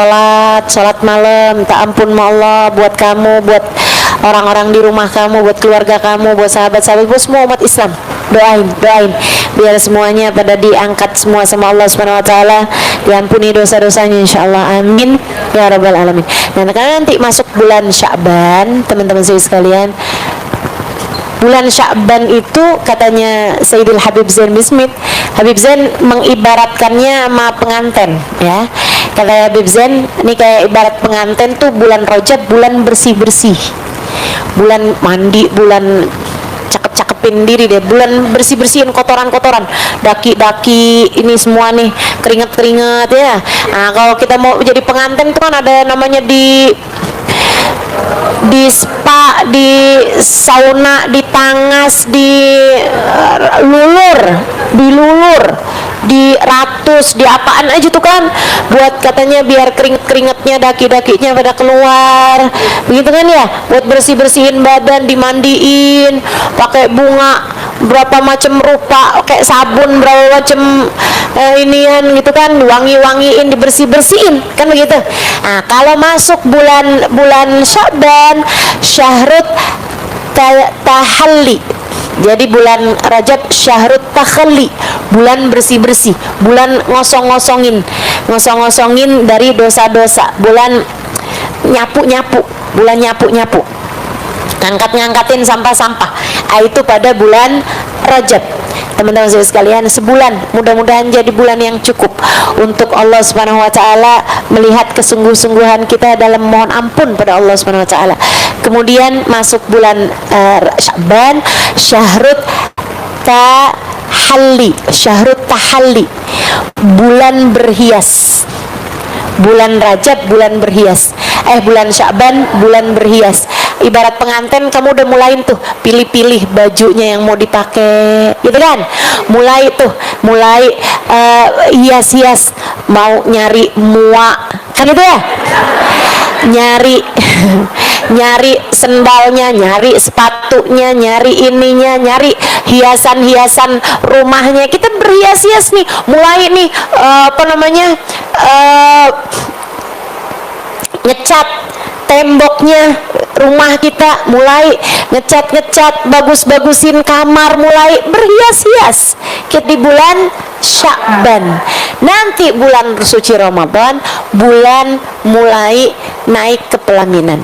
sholat malam, minta ampun sama Allah buat kamu, buat orang-orang di rumah kamu, buat keluarga kamu, buat sahabat-sahabat, buat semua umat Islam. Doain biar semuanya pada diangkat semua sama Allah Subhanahu wa taala, diampuni dosa-dosanya insyaallah, amin ya rabbal alamin. Dan karena nanti masuk bulan Sya'ban, teman-teman saya sekalian, bulan Sya'ban itu katanya Sayyidil Habib Zain bin Smith, Habib Zain mengibaratkannya sama pengantin ya. Kata Habib Zain, ini kayak ibarat pengantin tuh bulan Rajab, bulan bersih-bersih, bulan mandi, bulan cakep-cakepin diri deh, bulan bersih-bersihin kotoran-kotoran, daki-daki ini semua nih, keringet-keringet ya. Nah, kalau kita mau jadi pengantin tuh kan ada namanya di spa, di sauna, di tangas, di lulur, di ratus, di apaan aja tuh kan, buat katanya biar keringet-keringetnya, daki-dakinya pada keluar, begitu kan ya, buat bersih-bersihin badan, dimandiin, pakai bunga berapa macam rupa, kayak sabun berapa macam inian gitu kan, wangi-wangiin, dibersih-bersihin kan begitu. Nah, kalau masuk bulan Sya'ban, syahrut tahalli. Jadi bulan Rajab syahrut takhalli, bulan bersih-bersih, bulan ngosong-ngosongin dari dosa-dosa, bulan nyapu-nyapu, bulan nyapu-nyapu, ngangkatin sampah-sampah. Itu pada bulan Rajab. Teman-teman sekalian, sebulan, mudah-mudahan jadi bulan yang cukup untuk Allah Subhanahu wa taala melihat kesungguh-sungguhan kita dalam mohon ampun pada Allah Subhanahu wa taala. Kemudian masuk bulan Sya'ban, syahrut tahalli, bulan berhias. Bulan Rajab bulan berhias, bulan Sya'ban bulan berhias. ibarat pengantin, kamu udah mulain tuh pilih-pilih bajunya yang mau dipakai, gitu kan? Mulai hias-hias, mau nyari muak, kan itu ya? Nyari sendalnya, nyari sepatunya, nyari ininya, nyari hiasan-hiasan rumahnya. Kita berhias-hias nih, mulai nih ngecat temboknya rumah kita, mulai ngecat, bagus-bagusin kamar, mulai berhias-hias. Kita di bulan Sya'ban, nanti bulan suci Ramadan, bulan mulai naik ke pelaminan,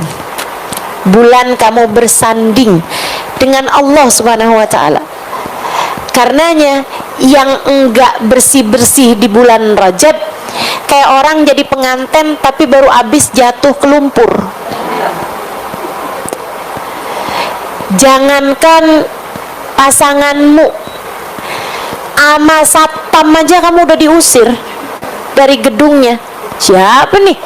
bulan kamu bersanding dengan Allah Subhanahu wa ta'ala. Karenanya yang enggak bersih-bersih di bulan Rajab kayak orang jadi pengantin tapi baru habis jatuh ke lumpur. Jangankan pasanganmu, ama satpam aja kamu udah diusir dari gedungnya. Siapa nih?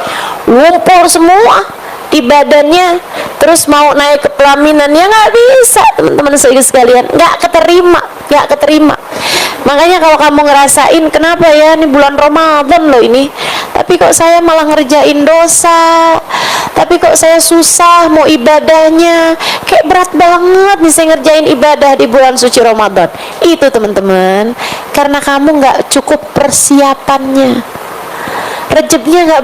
Lumpur semua di badannya, terus mau naik ke pelaminan, ya nggak bisa, teman-teman sekalian, nggak keterima. Makanya kalau kamu ngerasain, kenapa ya ini bulan Ramadan loh ini, tapi kok saya malah ngerjain dosa, tapi kok saya susah mau ibadahnya, kayak berat banget nih saya ngerjain ibadah di bulan suci Ramadan. Itu teman-teman, karena kamu nggak cukup persiapannya. Rejebnya nggak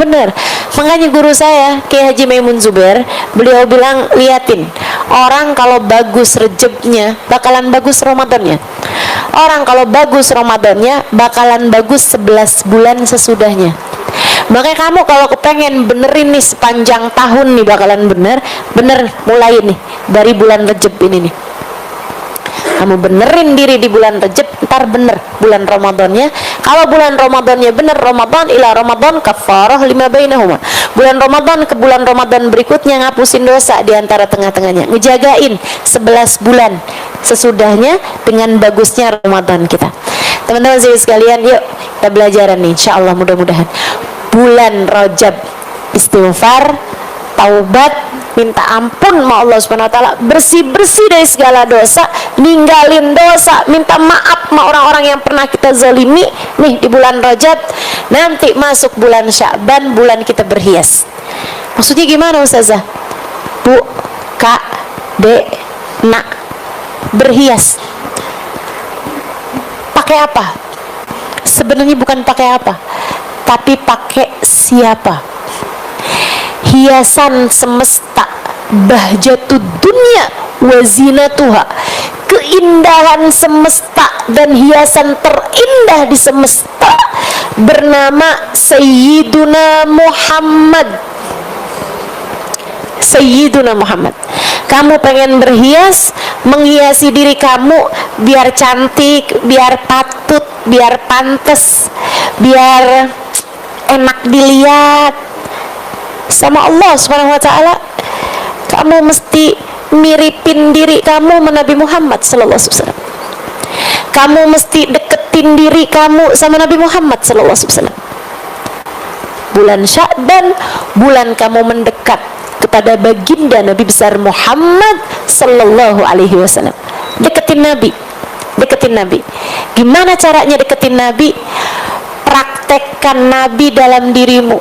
benar. Makanya guru saya Kiai Haji Maimun Zubair, beliau bilang, liatin orang kalau bagus rejebnya bakalan bagus Ramadannya. Orang kalau bagus Ramadannya bakalan bagus 11 bulan sesudahnya. Makanya kamu kalau kepengen benerin nih sepanjang tahun nih bakalan bener mulai nih dari bulan Rejeb ini nih. Kamu benerin diri di bulan Rejab, ntar bener bulan Ramadannya. Kalau bulan Ramadannya bener, Ramadan ila Ramadan kafarah lima bainahuma. Bulan Ramadan ke bulan Ramadan berikutnya ngapusin dosa di antara tengah-tengahnya. Ngejagain 11 bulan sesudahnya dengan bagusnya Ramadan kita. Teman-teman sekalian, yuk kita belajaran nih, insyaallah mudah-mudahan. Bulan Rajab istighfar, taubat, minta ampun sama Allah Subhanahu wa taala, bersih-bersih dari segala dosa, ninggalin dosa, minta maaf sama orang-orang yang pernah kita zalimi nih di bulan Rajab. Nanti masuk bulan Sya'ban, bulan kita berhias. Maksudnya gimana Ustazah? Bu, Kak, Dek, Nak, berhias pakai apa? Sebenarnya bukan pakai apa, tapi pakai siapa? Hiasan semesta, bahjatud dunya wazinatuha, keindahan semesta dan hiasan terindah di semesta bernama Sayyiduna Muhammad. Sayyiduna Muhammad. Kamu pengen berhias, menghiasi diri kamu biar cantik, biar patut, biar pantas, biar enak dilihat sama Allah Subhanahu wa taala. Kamu mesti miripin diri kamu sama Nabi Muhammad sallallahu alaihi wasallam. Kamu mesti deketin diri kamu sama Nabi Muhammad sallallahu alaihi wasallam. Bulan Sya'ban, bulan kamu mendekat kepada baginda Nabi besar Muhammad sallallahu alaihi wasallam. Deketin Nabi. Gimana caranya deketin Nabi? Praktekkan Nabi dalam dirimu.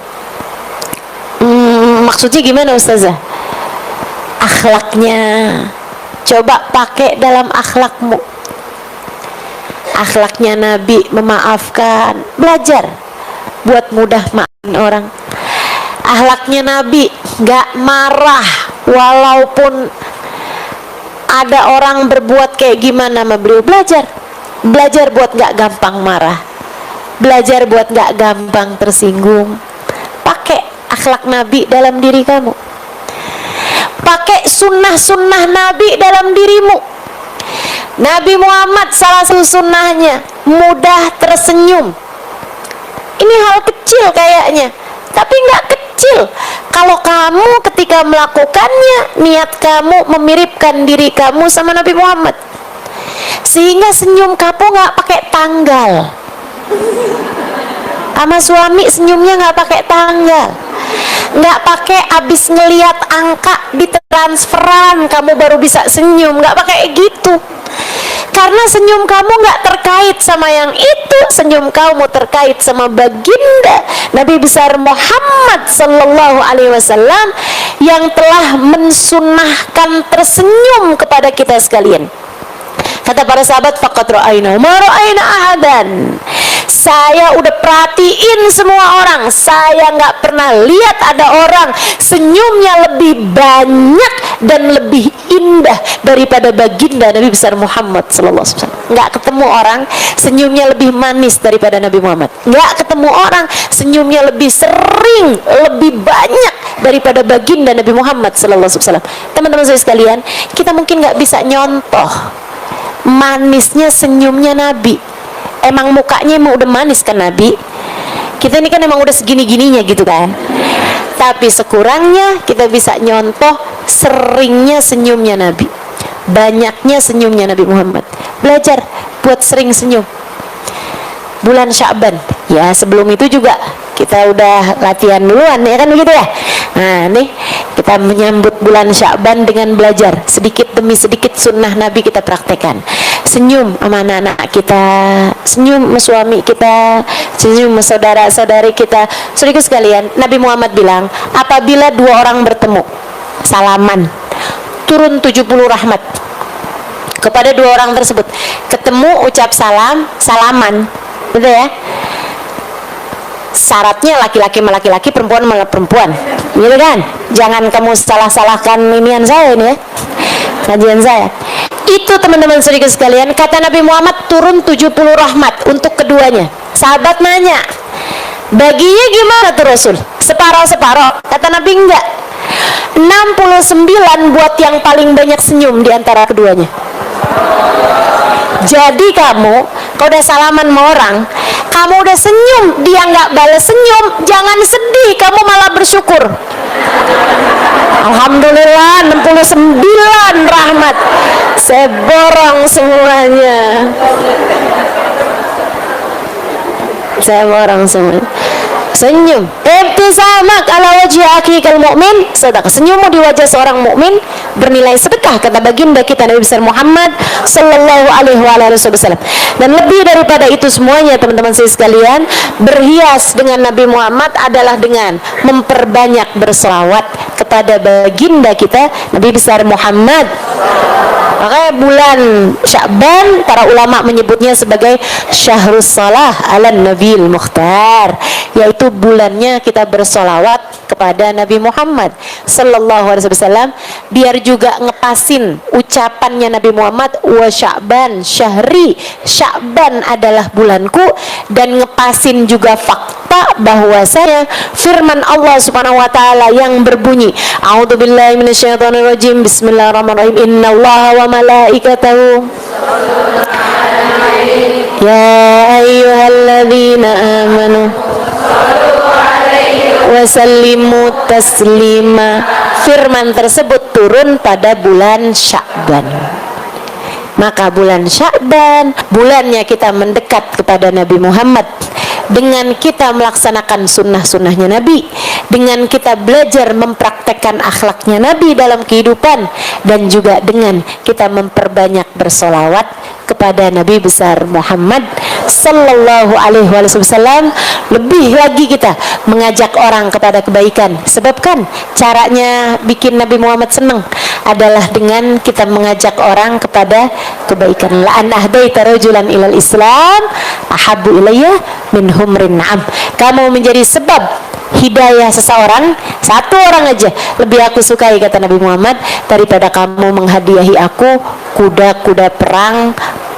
Maksudnya gimana Ustazah? Akhlaknya coba pakai dalam akhlakmu. Akhlaknya Nabi memaafkan, belajar buat mudah maafin orang. Akhlaknya Nabi gak marah walaupun ada orang berbuat kayak gimana sama beliau. Belajar buat gak gampang marah, belajar buat gak gampang tersinggung. Pakai akhlak Nabi dalam diri kamu. Pakai sunnah-sunnah Nabi dalam dirimu. Nabi Muhammad salah satu sunnahnya mudah tersenyum. Ini hal kecil kayaknya, tapi nggak kecil kalau kamu ketika melakukannya niat kamu memiripkan diri kamu sama Nabi Muhammad, sehingga senyum kamu nggak pakai tanggal. Sama suami senyumnya nggak pakai tanggal, nggak pakai abis ngeliat angka di transferan kamu baru bisa senyum, nggak pakai gitu. Karena senyum kamu nggak terkait sama yang itu, senyum kamu terkait sama baginda Nabi besar Muhammad sallallahu alaihi wasallam yang telah mensunnahkan tersenyum kepada kita sekalian. Kata para sahabat, faqad ra'ayna ma ra'ayna ahadan. Saya udah perhatiin semua orang, saya nggak pernah lihat ada orang senyumnya lebih banyak dan lebih indah daripada baginda Nabi besar Muhammad sallallahu alaihi wasallam. Nggak ketemu orang senyumnya lebih manis daripada Nabi Muhammad. Nggak ketemu orang senyumnya lebih sering, lebih banyak daripada baginda Nabi Muhammad sallallahu alaihi wasallam. Teman-teman saya sekalian, kita mungkin nggak bisa nyontoh manisnya senyumnya Nabi. Emang mukanya emang udah manis kan Nabi? Kita ini kan emang udah segini-gininya gitu kan. Tapi sekurangnya kita bisa nyontoh seringnya senyumnya Nabi, banyaknya senyumnya Nabi Muhammad. Belajar buat sering senyum. Bulan Sya'ban, ya sebelum itu juga kita udah latihan duluan ya kan begitu ya. Nah nih kita menyambut bulan Sya'ban dengan belajar sedikit demi sedikit sunnah Nabi kita praktekkan. Senyum sama anak-anak kita, senyum sama suami kita, senyum sama saudara-saudari kita. Saudaraku sekalian, Nabi Muhammad bilang, apabila dua orang bertemu salaman, turun 70 rahmat kepada dua orang tersebut. Ketemu ucap salam, salaman, betul ya? Syaratnya laki-laki sama laki-laki, perempuan sama perempuan, gitu kan? Jangan kamu salah-salahkan inian saya ini ya, kajian saya. Itu teman-teman saudara sekalian, kata Nabi Muhammad turun 70 rahmat untuk keduanya. Sahabat nanya, baginya gimana tuh Rasul? Separoh-separoh? Kata Nabi enggak, 69 buat yang paling banyak senyum di antara keduanya. Jadi kamu kalau udah salaman sama orang, kamu udah senyum, dia nggak balas senyum, jangan sedih, kamu malah bersyukur. Alhamdulillah 69 rahmat, saya borong semuanya, saya borong semuanya. Senyum, ibtisamak ala wajhi akikal mu'min, sedekah. Senyummu di wajah seorang mukmin bernilai sedekah, kata baginda kita Nabi besar Muhammad sallallahu alaihi wasallam. Dan lebih daripada itu semuanya teman-teman saya sekalian, berhias dengan Nabi Muhammad adalah dengan memperbanyak berselawat kepada baginda kita Nabi besar Muhammad. Makanya bulan Sya'ban para ulama menyebutnya sebagai Syahrus Salah ala Nabil Mukhtar, yaitu bulannya kita bersolawat kepada Nabi Muhammad sallallahu alaihi wasallam, biar juga ngepasin ucapannya Nabi Muhammad, wa Sya'ban syahri, Sya'ban adalah bulanku, dan ngepasin juga fakta bahwasanya firman Allah Subhanahu wa taala yang berbunyi, a'udzubillahi minasyaitonirrajim, bismillahirrahmanirrahim, innallaha wa malaikatahu ya ayyuhalladzina amanu wasallimu taslima. Firman tersebut turun pada bulan Sya'ban. Maka bulan Sya'ban, bulannya kita mendekat kepada Nabi Muhammad dengan kita melaksanakan sunnah-sunnahnya Nabi, dengan kita belajar mempraktekkan akhlaknya Nabi dalam kehidupan, dan juga dengan kita memperbanyak bersolawat kepada Nabi besar Muhammad sallallahu alaihi wasallam. Lebih lagi kita mengajak orang kepada kebaikan, sebab kan caranya bikin Nabi Muhammad senang adalah dengan kita mengajak orang kepada kebaikan. La an ahdaita rajulan ilal Islam ahabbu ilayya min humrin na'am. Kamu menjadi sebab hidayah seseorang, satu orang aja lebih aku sukai, kata Nabi Muhammad, daripada kamu menghadiahi aku kuda-kuda perang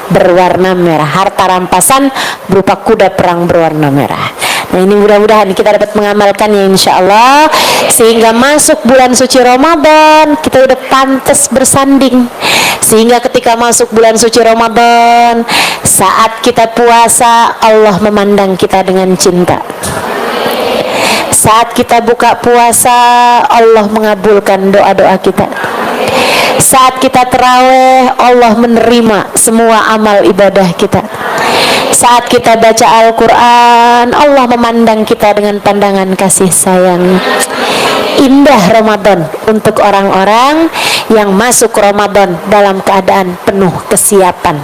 berwarna merah, harta rampasan berupa kuda perang berwarna merah. Nah ini mudah-mudahan kita dapat mengamalkannya insya-Allah, sehingga masuk bulan suci Ramadan kita udah pantas bersanding, sehingga ketika masuk bulan suci Ramadan, saat kita puasa, Allah memandang kita dengan cinta. Saat kita buka puasa, Allah mengabulkan doa-doa kita. Saat kita terawih, Allah menerima semua amal ibadah kita. Saat kita baca Al-Quran, Allah memandang kita dengan pandangan kasih sayang. Indah Ramadan untuk orang-orang yang masuk Ramadan dalam keadaan penuh kesiapan,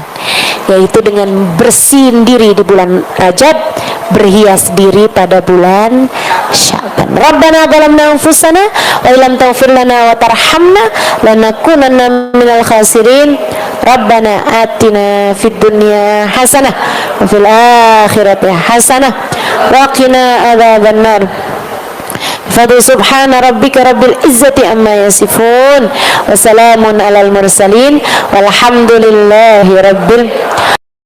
yaitu dengan bersihin diri di bulan Rajab, berhias diri pada bulan Sya'ban. Rabbana zalamna anfusana wa illam taghfir lana wa tarhamna lanakunanna minal khasirin. Rabbana atina fid dunya hasanah wa fil akhirati hasanah wa qina adzabannar. Fadhi subhana rabbika rabbil izzati amma yasifun wa salamun alal mursalin walhamdulillahi rabbil